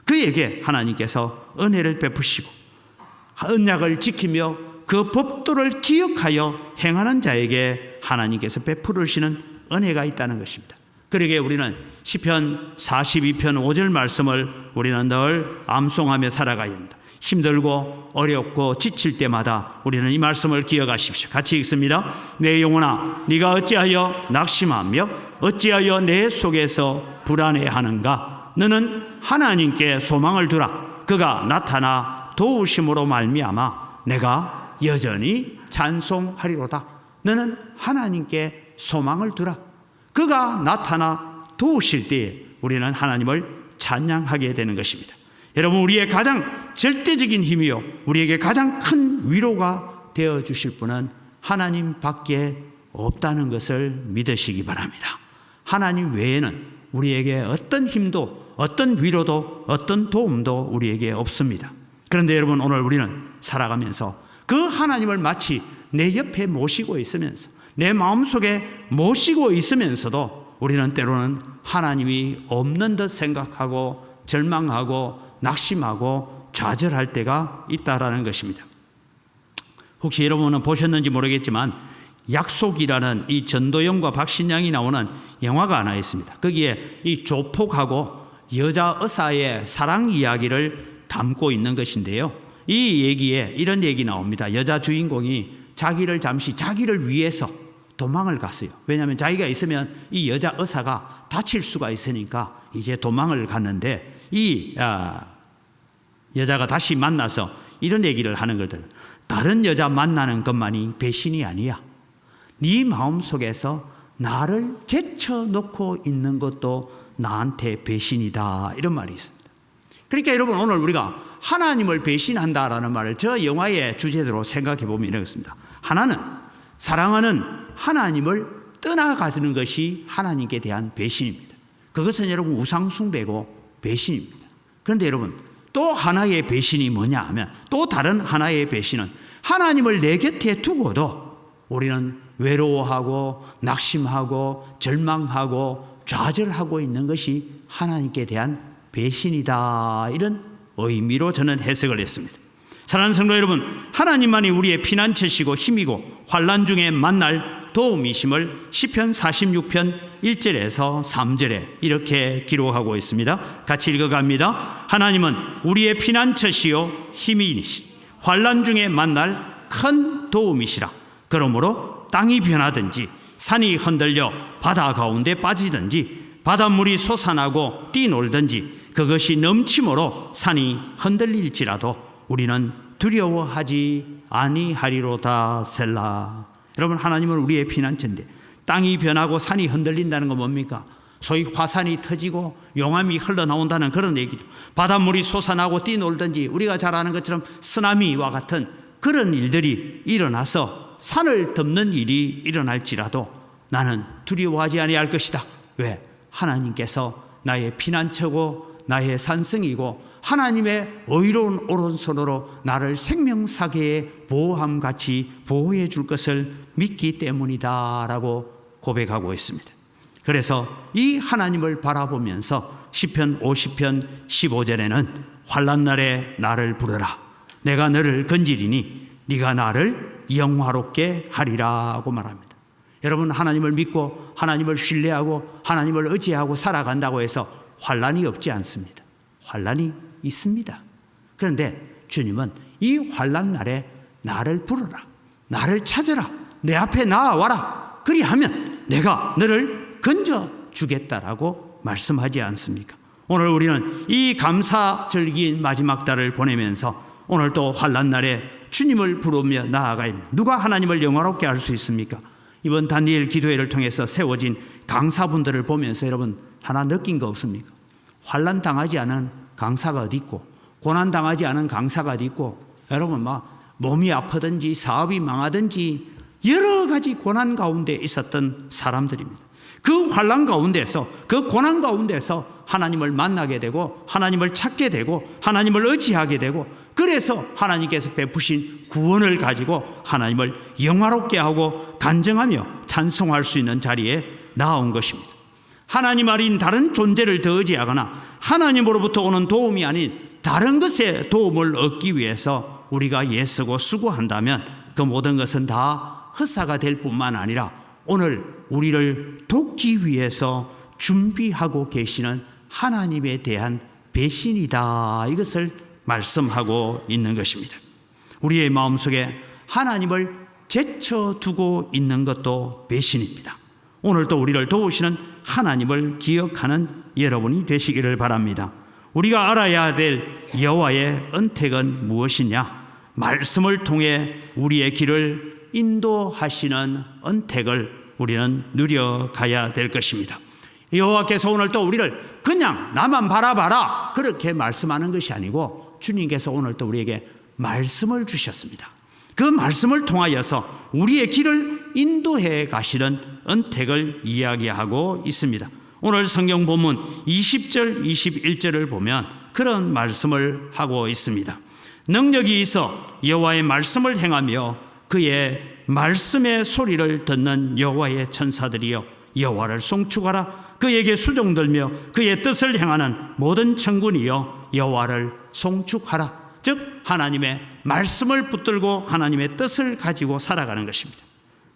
그에게 하나님께서 은혜를 베푸시고 언약을 지키며 그 법도를 기억하여 행하는 자에게 하나님께서 베푸시는 은혜가 있다는 것입니다. 그러기에 우리는 시편 42편 5절 말씀을 우리는 늘 암송하며 살아가야 합니다. 힘들고 어렵고 지칠 때마다 우리는 이 말씀을 기억하십시오. 같이 읽습니다. 내 영혼아, 네가 어찌하여 낙심하며 어찌하여 내 속에서 불안해하는가? 너는 하나님께 소망을 두라. 그가 나타나 도우심으로 말미암아 내가 여전히 찬송하리로다. 너는 하나님께 소망을 두라. 그가 나타나 도우실 때에 우리는 하나님을 찬양하게 되는 것입니다. 여러분, 우리의 가장 절대적인 힘이요 우리에게 가장 큰 위로가 되어주실 분은 하나님 밖에 없다는 것을 믿으시기 바랍니다. 하나님 외에는 우리에게 어떤 힘도 어떤 위로도 어떤 도움도 우리에게 없습니다. 그런데 여러분, 오늘 우리는 살아가면서 그 하나님을 마치 내 옆에 모시고 있으면서 내 마음속에 모시고 있으면서도 우리는 때로는 하나님이 없는 듯 생각하고 절망하고 낙심하고 좌절할 때가 있다라는 것입니다. 혹시 여러분은 보셨는지 모르겠지만 약속이라는 이 전도연과 박신양이 나오는 영화가 하나 있습니다. 거기에 이 조폭하고 여자 의사의 사랑 이야기를 담고 있는 것인데요. 이 얘기에 이런 얘기 나옵니다. 여자 주인공이 자기를 위해서 도망을 갔어요. 왜냐하면 자기가 있으면 이 여자 의사가 다칠 수가 있으니까 이제 도망을 갔는데 이 여자가 다시 만나서 이런 얘기를 하는 거들. 다른 여자 만나는 것만이 배신이 아니야. 네 마음속에서 나를 제쳐놓고 있는 것도 나한테 배신이다. 이런 말이 있습니다. 그러니까 여러분, 오늘 우리가 하나님을 배신한다라는 말을 저 영화의 주제대로 생각해 보면 이렇습니다. 하나는 사랑하는 하나님을 떠나가는 것이 하나님께 대한 배신입니다. 그것은 여러분 우상숭배고 배신입니다. 그런데 여러분, 또 하나의 배신이 뭐냐 하면, 또 다른 하나의 배신은 하나님을 내 곁에 두고도 우리는 외로워하고 낙심하고 절망하고 좌절하고 있는 것이 하나님께 대한 배신이다. 이런 의미로 저는 해석을 했습니다. 사랑하는 성도 여러분, 하나님만이 우리의 피난처시고 힘이고 환난 중에 만날 도움이심을 시편 46편 1절에서 3절에 이렇게 기록하고 있습니다. 같이 읽어갑니다. 하나님은 우리의 피난처시요 힘이시니 환난 중에 만날 큰 도움이시라. 그러므로 땅이 변하든지 산이 흔들려 바다 가운데 빠지든지 바닷물이 솟아나고 뛰놀든지 그것이 넘침으로 산이 흔들릴지라도 우리는 두려워하지 아니하리로다. 셀라. 여러분, 하나님은 우리의 피난처인데 땅이 변하고 산이 흔들린다는 건 뭡니까? 소위 화산이 터지고 용암이 흘러나온다는 그런 얘기죠. 바닷물이 솟아나고 뛰놀든지 우리가 잘 아는 것처럼 쓰나미와 같은 그런 일들이 일어나서 산을 덮는 일이 일어날지라도 나는 두려워하지 아니할 것이다. 왜? 하나님께서 나의 피난처고 나의 산성이고 하나님의 의로운 오른손으로 나를 생명사계의 보호함같이 보호해 줄 것을 믿기 때문이다 라고 고백하고 있습니다. 그래서 이 하나님을 바라보면서 시편 50편 15절에는 환난 날에 나를 부르라. 내가 너를 건지리니 네가 나를 영화롭게 하리라고 말합니다. 여러분, 하나님을 믿고 하나님을 신뢰하고 하나님을 의지하고 살아간다고 해서 환난이 없지 않습니다. 환난이 있습니다. 그런데 주님은 이 환난 날에 나를 부르라, 나를 찾으라, 내 앞에 나와라. 그리하면 내가 너를 건져 주겠다라고 말씀하지 않습니까? 오늘 우리는 이 감사절기인 마지막 달을 보내면서 오늘 또 환난 날에 주님을 부르며 나아가야 합니다. 누가 하나님을 영화롭게 할 수 있습니까? 이번 다니엘 기도회를 통해서 세워진 강사분들을 보면서 여러분 하나 느낀 거 없습니까? 환난 당하지 않은 강사가 어디 있고 고난 당하지 않은 강사가 어디 있고, 여러분 막 몸이 아프든지 사업이 망하든지 여러 가지 고난 가운데 있었던 사람들입니다. 그 환난 가운데서, 그 고난 가운데서 하나님을 만나게 되고 하나님을 찾게 되고 하나님을 의지하게 되고, 그래서 하나님께서 베푸신 구원을 가지고 하나님을 영화롭게 하고 간증하며 찬송할 수 있는 자리에 나온 것입니다. 하나님 아닌 다른 존재를 더 의지하거나 하나님으로부터 오는 도움이 아닌 다른 것의 도움을 얻기 위해서 우리가 애쓰고 수고한다면 그 모든 것은 다 헛사가 될 뿐만 아니라 오늘 우리를 돕기 위해서 준비하고 계시는 하나님에 대한 배신이다. 이것을 말씀하고 있는 것입니다. 우리의 마음속에 하나님을 제쳐두고 있는 것도 배신입니다. 오늘도 우리를 도우시는 하나님을 기억하는 여러분이 되시기를 바랍니다. 우리가 알아야 될 여호와의 언택은 무엇이냐? 말씀을 통해 우리의 길을 인도하시는 언택을 우리는 누려가야 될 것입니다. 여호와께서 오늘 또 우리를 그냥 나만 바라봐라 그렇게 말씀하는 것이 아니고 주님께서 오늘 또 우리에게 말씀을 주셨습니다. 그 말씀을 통하여서 우리의 길을 인도해 가시는 언택을 이야기하고 있습니다. 오늘 성경 본문 20절 21절을 보면 그런 말씀을 하고 있습니다. 능력이 있어 여호와의 말씀을 행하며 그의 말씀의 소리를 듣는 여호와의 천사들이여 여호와를 송축하라. 그에게 수종들며 그의 뜻을 행하는 모든 천군이여 여호와를 송축하라. 즉 하나님의 말씀을 붙들고 하나님의 뜻을 가지고 살아가는 것입니다.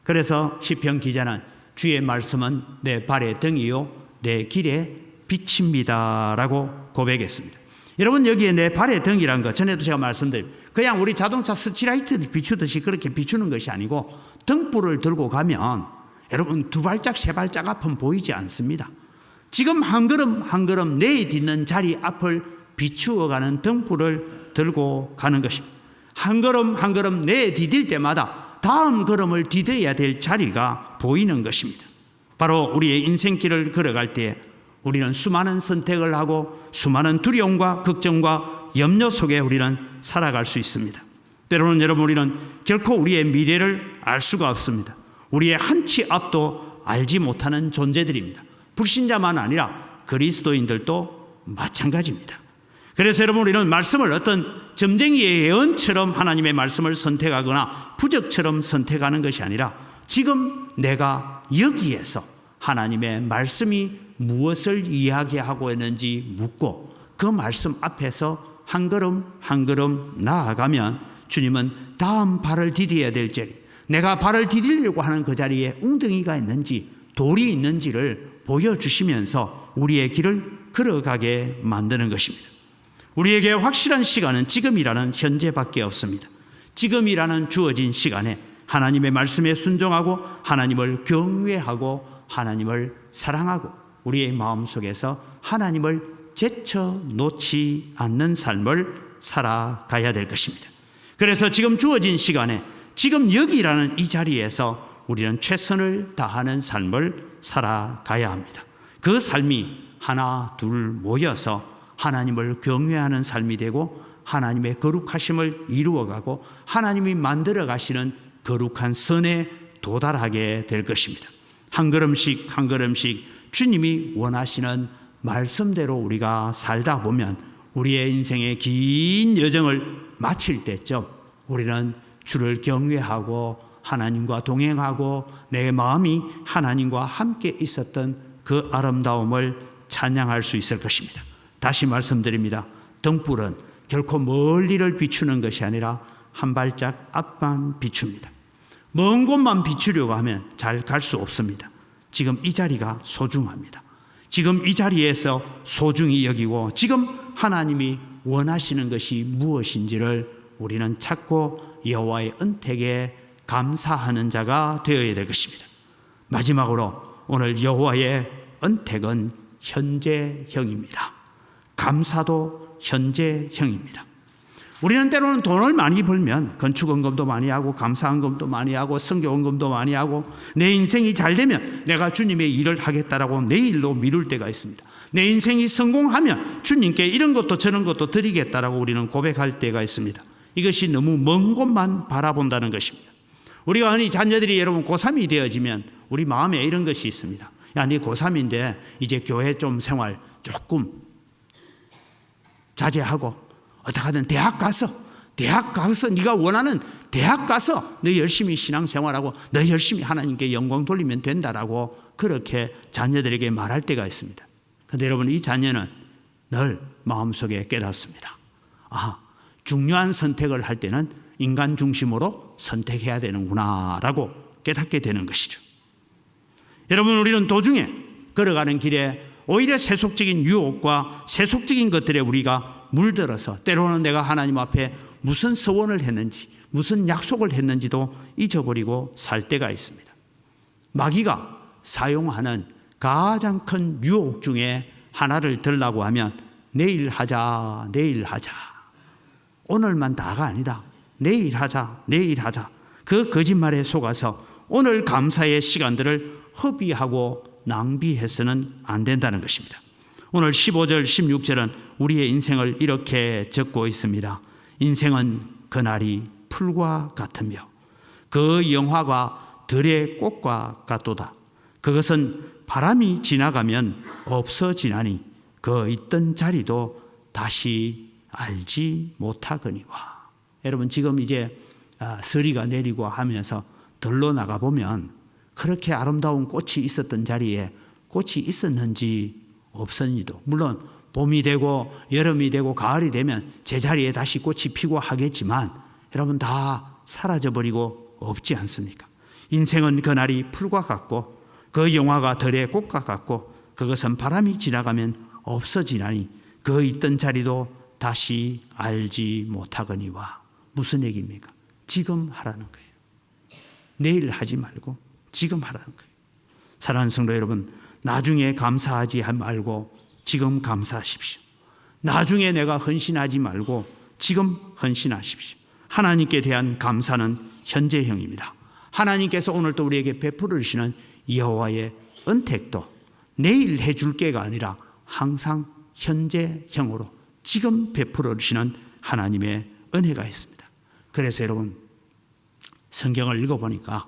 그래서 시편 기자는 주의 말씀은 내 발의 등이요 내 길의 빛입니다 라고 고백했습니다. 여러분 여기에 내 발의 등이라는 것 전에도 제가 말씀드린 그냥 우리 자동차 스치라이트를 비추듯이 그렇게 비추는 것이 아니고 등불을 들고 가면 여러분 두 발짝 세 발짝 앞은 보이지 않습니다. 지금 한 걸음 한 걸음 내딛는 자리 앞을 비추어가는 등불을 들고 가는 것입니다. 한 걸음 한 걸음 내디딜 때마다 다음 걸음을 디뎌야 될 자리가 보이는 것입니다. 바로 우리의 인생길을 걸어갈 때 우리는 수많은 선택을 하고 수많은 두려움과 걱정과 염려 속에 우리는 살아갈 수 있습니다. 때로는 여러분 우리는 결코 우리의 미래를 알 수가 없습니다. 우리의 한 치 앞도 알지 못하는 존재들입니다. 불신자만 아니라 그리스도인들도 마찬가지입니다. 그래서 여러분 우리는 말씀을 어떤 점쟁이의 예언처럼 하나님의 말씀을 선택하거나 부적처럼 선택하는 것이 아니라 지금 내가 여기에서 하나님의 말씀이 무엇을 이야기하고 있는지 묻고 그 말씀 앞에서 한 걸음 한 걸음 나아가면 주님은 다음 발을 디뎌야 될 자리, 내가 발을 디디려고 하는 그 자리에 웅덩이가 있는지 돌이 있는지를 보여주시면서 우리의 길을 걸어가게 만드는 것입니다. 우리에게 확실한 시간은 지금이라는 현재밖에 없습니다. 지금이라는 주어진 시간에 하나님의 말씀에 순종하고 하나님을 경외하고 하나님을 사랑하고 우리의 마음속에서 하나님을 제쳐놓지 않는 삶을 살아가야 될 것입니다. 그래서 지금 주어진 시간에 지금 여기라는 이 자리에서 우리는 최선을 다하는 삶을 살아가야 합니다. 그 삶이 하나 둘 모여서 하나님을 경외하는 삶이 되고 하나님의 거룩하심을 이루어가고 하나님이 만들어 가시는 거룩한 선에 도달하게 될 것입니다. 한 걸음씩 한 걸음씩 주님이 원하시는 말씀대로 우리가 살다 보면 우리의 인생의 긴 여정을 마칠 때쯤 우리는 주를 경외하고 하나님과 동행하고 내 마음이 하나님과 함께 있었던 그 아름다움을 찬양할 수 있을 것입니다. 다시 말씀드립니다. 등불은 결코 멀리를 비추는 것이 아니라 한 발짝 앞만 비춥니다. 먼 곳만 비추려고 하면 잘 갈 수 없습니다. 지금 이 자리가 소중합니다. 지금 이 자리에서 소중히 여기고 지금 하나님이 원하시는 것이 무엇인지를 우리는 찾고 여호와의 은택에 감사하는 자가 되어야 될 것입니다. 마지막으로 오늘 여호와의 은택은 현재형입니다. 감사도 현재형입니다. 우리는 때로는 돈을 많이 벌면 건축원금도 많이 하고 감사원금도 많이 하고 성교원금도 많이 하고 내 인생이 잘 되면 내가 주님의 일을 하겠다라고 내일로 미룰 때가 있습니다. 내 인생이 성공하면 주님께 이런 것도 저런 것도 드리겠다라고 우리는 고백할 때가 있습니다. 이것이 너무 먼 곳만 바라본다는 것입니다. 우리가 흔히 자녀들이 여러분 고3이 되어지면 우리 마음에 이런 것이 있습니다. 야, 네 고3인데 이제 교회 좀 생활 조금 자제하고 어떻게든 대학 가서 네가 원하는 대학 가서 너 열심히 신앙생활하고 너 열심히 하나님께 영광 돌리면 된다라고 그렇게 자녀들에게 말할 때가 있습니다. 그런데 여러분 이 자녀는 늘 마음속에 깨닫습니다. 중요한 선택을 할 때는 인간 중심으로 선택해야 되는구나 라고 깨닫게 되는 것이죠. 여러분 우리는 도중에 걸어가는 길에 오히려 세속적인 유혹과 세속적인 것들에 우리가 물들어서 때로는 내가 하나님 앞에 무슨 서원을 했는지 무슨 약속을 했는지도 잊어버리고 살 때가 있습니다. 마귀가 사용하는 가장 큰 유혹 중에 하나를 들라고 하면 내일 하자, 내일 하자. 오늘만 다가 아니다. 내일 하자, 내일 하자. 그 거짓말에 속아서 오늘 감사의 시간들을 허비하고 낭비해서는 안 된다는 것입니다. 오늘 15절, 16절은 우리의 인생을 이렇게 적고 있습니다. 인생은 그날이 풀과 같으며 그 영화가 들의 꽃과 같도다. 그것은 바람이 지나가면 없어지나니 그 있던 자리도 다시 알지 못하거니와. 여러분 지금 이제 서리가 내리고 하면서 들로 나가보면 그렇게 아름다운 꽃이 있었던 자리에 꽃이 있었는지 없었는지도, 물론 봄이 되고 여름이 되고 가을이 되면 제자리에 다시 꽃이 피고 하겠지만 여러분 다 사라져버리고 없지 않습니까? 인생은 그날이 풀과 같고 그 영화가 들의 꽃과 같고 그것은 바람이 지나가면 없어지나니 그 있던 자리도 다시 알지 못하거니와. 무슨 얘기입니까? 지금 하라는 거예요. 내일 하지 말고 지금 하라는 거예요. 사랑하는 성도 여러분, 나중에 감사하지 말고 지금 감사하십시오. 나중에 내가 헌신하지 말고 지금 헌신하십시오. 하나님께 대한 감사는 현재형입니다. 하나님께서 오늘 또 우리에게 베풀어 주시는 여호와의 은택도 내일 해줄 게가 아니라 항상 현재형으로 지금 베풀어 주시는 하나님의 은혜가 있습니다. 그래서 여러분 성경을 읽어보니까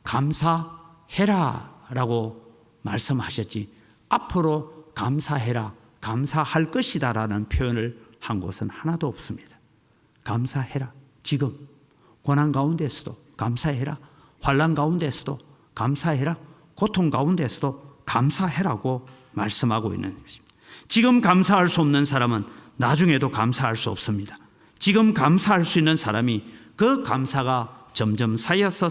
감사해라 라고 말씀하셨지 앞으로 감사해라, 감사할 것이다 라는 표현을 한 곳은 하나도 없습니다. 감사해라. 지금 고난 가운데서도 감사해라. 환난 가운데서도 감사해라. 고통 가운데서도 감사해라고 말씀하고 있는 것입니다. 지금 감사할 수 없는 사람은 나중에도 감사할 수 없습니다. 지금 감사할 수 있는 사람이 그 감사가 점점 쌓여서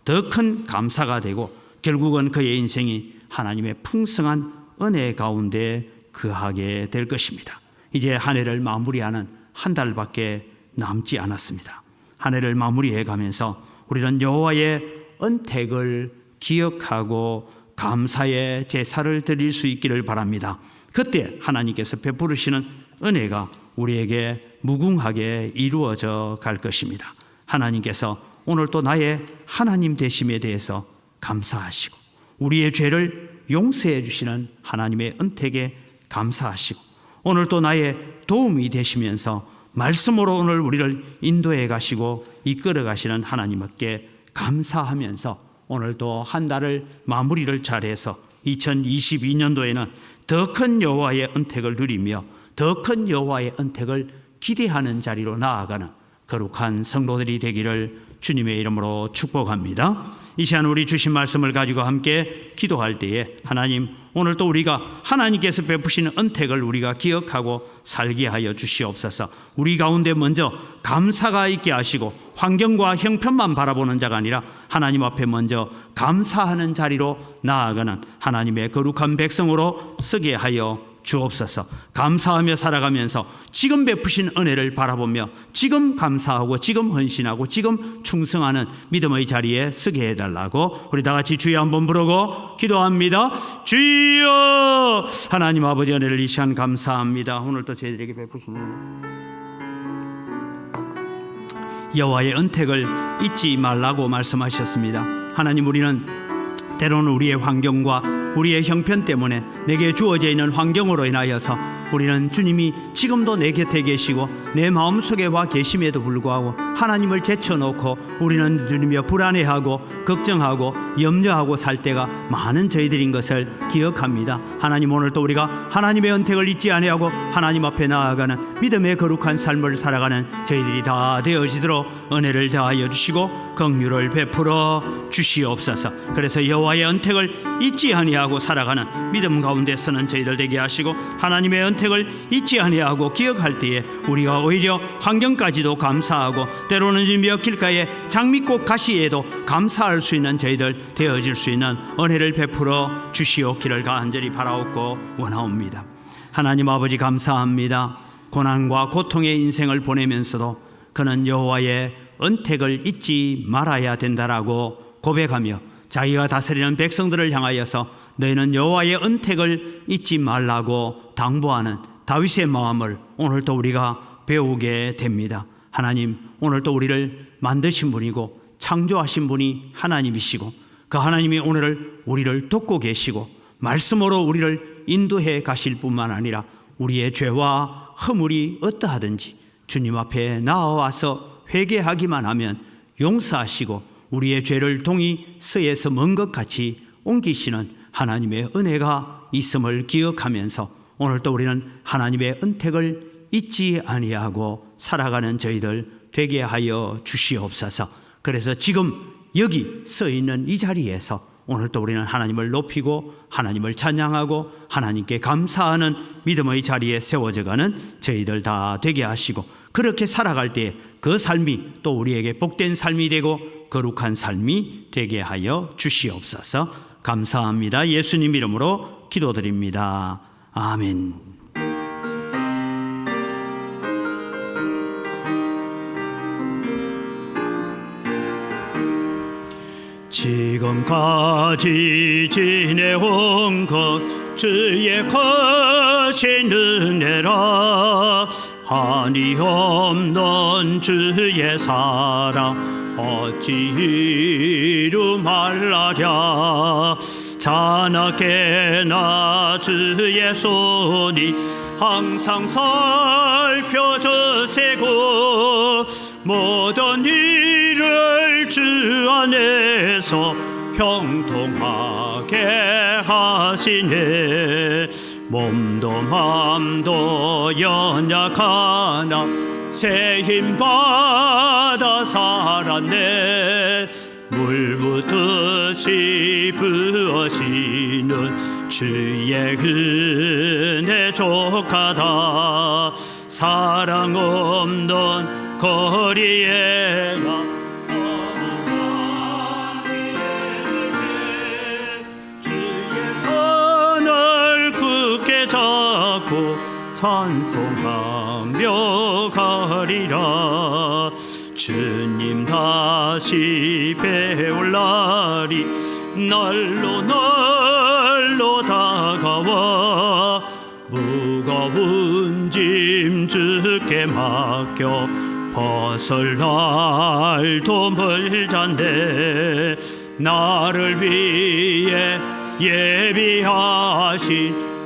더 큰 감사가 되고 결국은 그의 인생이 하나님의 풍성한 은혜 가운데 거하게 될 것입니다. 이제 한 해를 마무리하는 한 달밖에 남지 않았습니다. 한 해를 마무리해 가면서 우리는 여호와의 은택을 기억하고 감사의 제사를 드릴 수 있기를 바랍니다. 그때 하나님께서 베푸시는 은혜가 우리에게 무궁하게 이루어져 갈 것입니다. 하나님께서 오늘 또 나의 하나님 되심에 대해서 감사하시고 우리의 죄를 용서해 주시는 하나님의 은택에 감사하시고 오늘 또 나의 도움이 되시면서 말씀으로 오늘 우리를 인도해 가시고 이끌어 가시는 하나님께 감사하면서 오늘도 한 달을 마무리를 잘해서 2022년도에는 더 큰 여호와의 은택을 누리며 더 큰 여호와의 은택을 기대하는 자리로 나아가는 거룩한 성도들이 되기를 주님의 이름으로 축복합니다. 이 시간 우리 주신 말씀을 가지고 함께 기도할 때에 하나님 오늘 또 우리가 하나님께서 베푸시는 은택을 우리가 기억하고 살게 하여 주시옵소서. 우리 가운데 먼저 감사가 있게 하시고 환경과 형편만 바라보는 자가 아니라 하나님 앞에 먼저 감사하는 자리로 나아가는 하나님의 거룩한 백성으로 서게 하여 주옵소서. 감사하며 살아가면서 지금 베푸신 은혜를 바라보며 지금 감사하고 지금 헌신하고 지금 충성하는 믿음의 자리에 서게 해달라고 우리 다 같이 주여 한번 부르고 기도합니다. 주여, 하나님 아버지 은혜를 이 시간 감사합니다. 오늘 또 저희들에게 베푸시는 여호와의 은택을 잊지 말라고 말씀하셨습니다. 하나님, 우리는 때로는 우리의 환경과 우리의 형편 때문에 내게 주어져 있는 환경으로 인하여서 우리는 주님이 지금도 내 곁에 계시고 내 마음속에 와 계심에도 불구하고 하나님을 제쳐놓고 우리는 주님이여 불안해하고 걱정하고 염려하고 살 때가 많은 저희들인 것을 기억합니다. 하나님, 오늘 또 우리가 하나님의 은택을 잊지 아니하고 하나님 앞에 나아가는 믿음의 거룩한 삶을 살아가는 저희들이 다 되어지도록 은혜를 더하여 주시고 긍휼을 베풀어 주시옵소서. 그래서 여호와의 은택을 잊지 아니하고 살아가는 믿음 가운데서는 저희들 되게 하시고 하나님의 은택을 잊지 아니하고 기억할 때에 우리가 오히려 환경까지도 감사하고 때로는 몇 길가에 장미꽃 가시에도 감사할 수 있는 저희들 되어질 수 있는 은혜를 베풀어 주시옵기를 간절히 바라옵고 원하옵니다. 하나님 아버지 감사합니다. 고난과 고통의 인생을 보내면서도 그는 여호와의 은택을 잊지 말아야 된다라고 고백하며 자기가 다스리는 백성들을 향하여서 너희는 여호와의 은택을 잊지 말라고 당부하는 다윗의 마음을 오늘도 우리가 배우게 됩니다. 하나님, 오늘도 우리를 만드신 분이고 창조하신 분이 하나님이시고 그 하나님이 오늘을 우리를 돕고 계시고 말씀으로 우리를 인도해 가실 뿐만 아니라 우리의 죄와 허물이 어떠하든지 주님 앞에 나아와서 회개하기만 하면 용서하시고 우리의 죄를 동이 서에서 먼 것 같이 옮기시는 하나님의 은혜가 있음을 기억하면서 오늘도 우리는 하나님의 은택을 잊지 아니하고 살아가는 저희들 되게 하여 주시옵소서. 그래서 지금 여기 서 있는 이 자리에서 오늘도 우리는 하나님을 높이고 하나님을 찬양하고 하나님께 감사하는 믿음의 자리에 세워져가는 저희들 다 되게 하시고 그렇게 살아갈 때 그 삶이 또 우리에게 복된 삶이 되고 거룩한 삶이 되게 하여 주시옵소서. 감사합니다. 예수님 이름으로 기도드립니다. 아멘. 지금까지 지내온 것 주의 크신 은혜라. 한이 없는 주의 사랑 어찌 이루 말하랴. 자나깨나 주의 손이 항상 살펴주시고 모든 일을 주 안에서 형통하게 하시네. 몸도 맘도 연약하나 새 힘 받아 살았네. 물 붓듯이 부어지는 주의 은혜 족하다. 사랑 없는 거리에 가 주의 손을 굳게 잡고 찬송하며 가리라. 주님 다시 배울 날이 날로 날로 다가와. 무거운 짐 주께 맡겨 벗을 날도 멀잔데 나를 위해 예비하신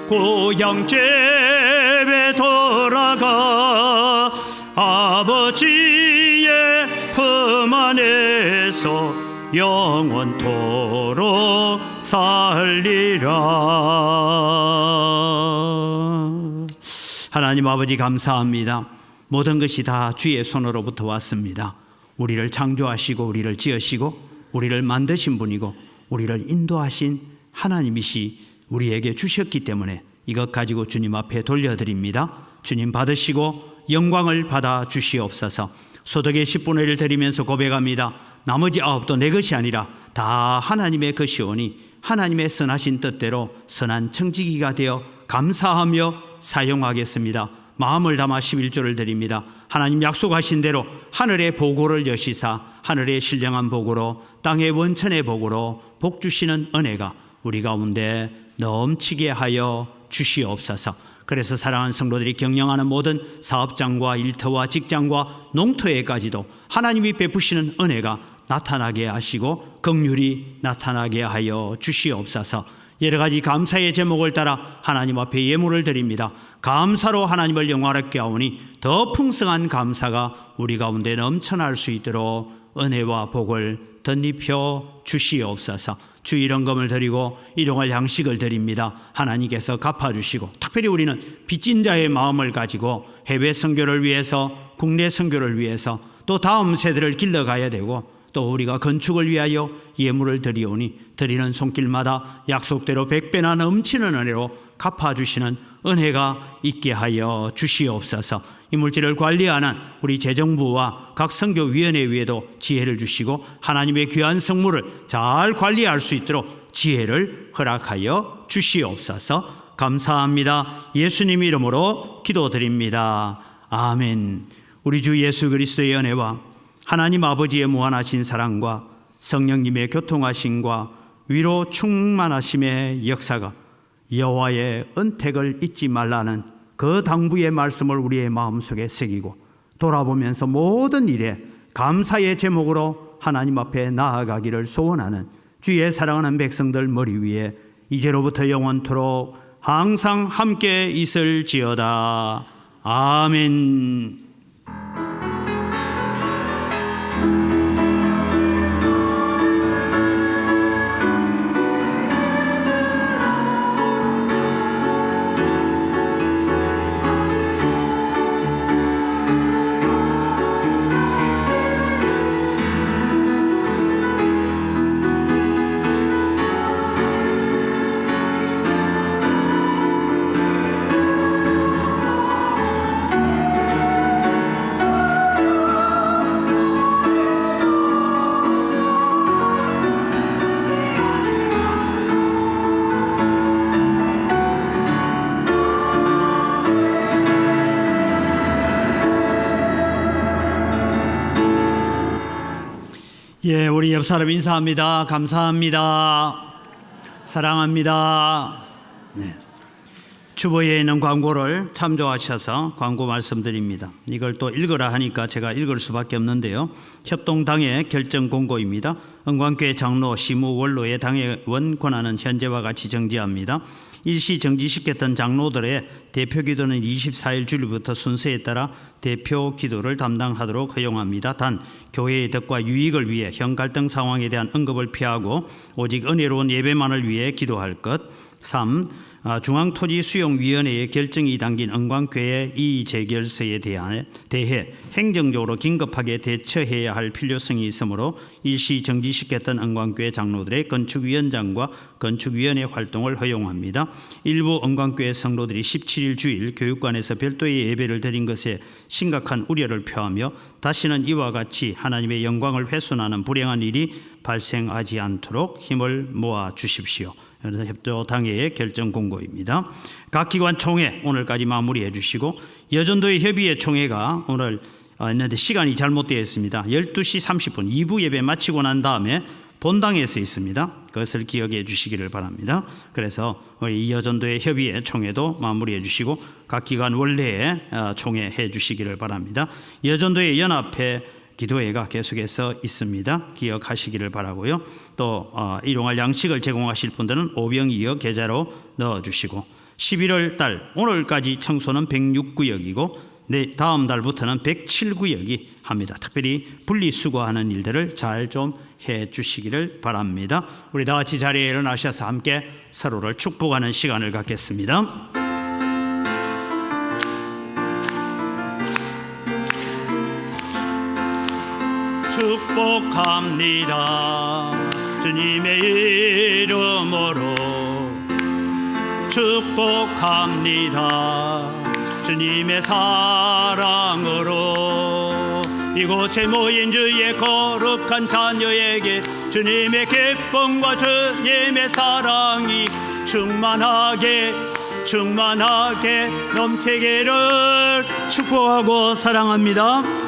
고향 집에 돌아가 아버지의 품 안에서 영원토록 살리라. 하나님 아버지 감사합니다. 모든 것이 다 주의 손으로부터 왔습니다. 우리를 창조하시고 우리를 지으시고 우리를 만드신 분이고 우리를 인도하신 하나님이시 우리에게 주셨기 때문에 이것 가지고 주님 앞에 돌려드립니다. 주님 받으시고 영광을 받아 주시옵소서. 소득의 10분의 1을 드리면서 고백합니다. 나머지 9도 내 것이 아니라 다 하나님의 것이오니 하나님의 선하신 뜻대로 선한 청지기가 되어 감사하며 사용하겠습니다. 마음을 담아 11조를 드립니다. 하나님 약속하신 대로 하늘의 보고를 여시사 하늘의 신령한 복으로 땅의 원천의 복으로 복 주시는 은혜가 우리 가운데 넘치게 하여 주시옵소서. 그래서 사랑하는 성도들이 경영하는 모든 사업장과 일터와 직장과 농토에까지도 하나님이 베푸시는 은혜가 나타나게 하시고 긍휼이 나타나게 하여 주시옵소서. 여러 가지 감사의 제목을 따라 하나님 앞에 예물을 드립니다. 감사로 하나님을 영화롭게 하오니 더 풍성한 감사가 우리 가운데 넘쳐날 수 있도록 은혜와 복을 덧입혀 주시옵소서. 주 일원금을 드리고 일용할 양식을 드립니다. 하나님께서 갚아주시고 특별히 우리는 빚진 자의 마음을 가지고 해외 선교를 위해서 국내 선교를 위해서 또 다음 세대를 길러가야 되고 또 우리가 건축을 위하여 예물을 드리오니 드리는 손길마다 약속대로 100배나 넘치는 은혜로 갚아주시는 은혜가 있게 하여 주시옵소서. 이 물질을 관리하는 우리 재정부와 각 선교위원회 위에도 지혜를 주시고 하나님의 귀한 성물을 잘 관리할 수 있도록 지혜를 허락하여 주시옵소서. 감사합니다. 예수님 이름으로 기도드립니다. 아멘. 우리 주 예수 그리스도의 은혜와 하나님 아버지의 무한하신 사랑과 성령님의 교통하심과 위로 충만하심의 역사가 여호와의 은택을 잊지 말라는 그 당부의 말씀을 우리의 마음속에 새기고 돌아보면서 모든 일에 감사의 제목으로 하나님 앞에 나아가기를 소원하는 주의 사랑하는 백성들 머리 위에 이제로부터 영원토록 항상 함께 있을지어다. 아멘. 예, 우리 옆 사람 인사합니다. 감사합니다. 사랑합니다. 네. 주보에 있는 광고를 참조하셔서 광고 말씀드립니다. 이걸 또 읽으라 하니까 제가 읽을 수밖에 없는데요. 협동당의 결정 공고입니다. 은광교회 장로 시무 원로의 당회원 권한은 현재와 같이 정지합니다. 일시 정지시켰던 장로들의 대표 기도는 24일 주일부터 순서에 따라 대표 기도를 담당하도록 허용합니다. 단 교회의 덕과 유익을 위해 현 갈등 상황에 대한 언급을 피하고 오직 은혜로운 예배만을 위해 기도할 것. 3. 중앙토지수용위원회의 결정이 담긴 은광교회 이의제결서에 대해 행정적으로 긴급하게 대처해야 할 필요성이 있으므로 일시 정지시켰던 은광교회 장로들의 건축위원장과 건축위원회 활동을 허용합니다. 일부 은광교회 성도들이 17일 주일 교육관에서 별도의 예배를 드린 것에 심각한 우려를 표하며 다시는 이와 같이 하나님의 영광을 훼손하는 불행한 일이 발생하지 않도록 힘을 모아 주십시오. 협조당회의 결정 공고입니다. 각 기관 총회 오늘까지 마무리해 주시고 여전도의 협의회 총회가 오늘 있는데 시간이 잘못되어 있습니다. 12시 30분 2부 예배 마치고 난 다음에 본당에서 있습니다. 그것을 기억해 주시기를 바랍니다. 그래서 우리 여전도의 협의회 총회도 마무리해 주시고 각 기관 원래의 총회 해 주시기를 바랍니다. 여전도의 연합회 기도회가 계속해서 있습니다. 기억하시기를 바라고요. 또 일용할 양식을 제공하실 분들은 오병이어 계좌로 넣어주시고 11월 달 오늘까지 청소는 106구역이고 다음 달부터는 107구역이 합니다. 특별히 분리수거하는 일들을 잘 좀 해주시기를 바랍니다. 우리 다 같이 자리에 일어나셔서 함께 서로를 축복하는 시간을 갖겠습니다. 축복합니다. 주님의 이름으로 축복합니다. 주님의 사랑으로 이곳에 모인 주의 거룩한 자녀에게 주님의 기쁨과 주님의 사랑이 충만하게 넘치기를 축복하고 사랑합니다.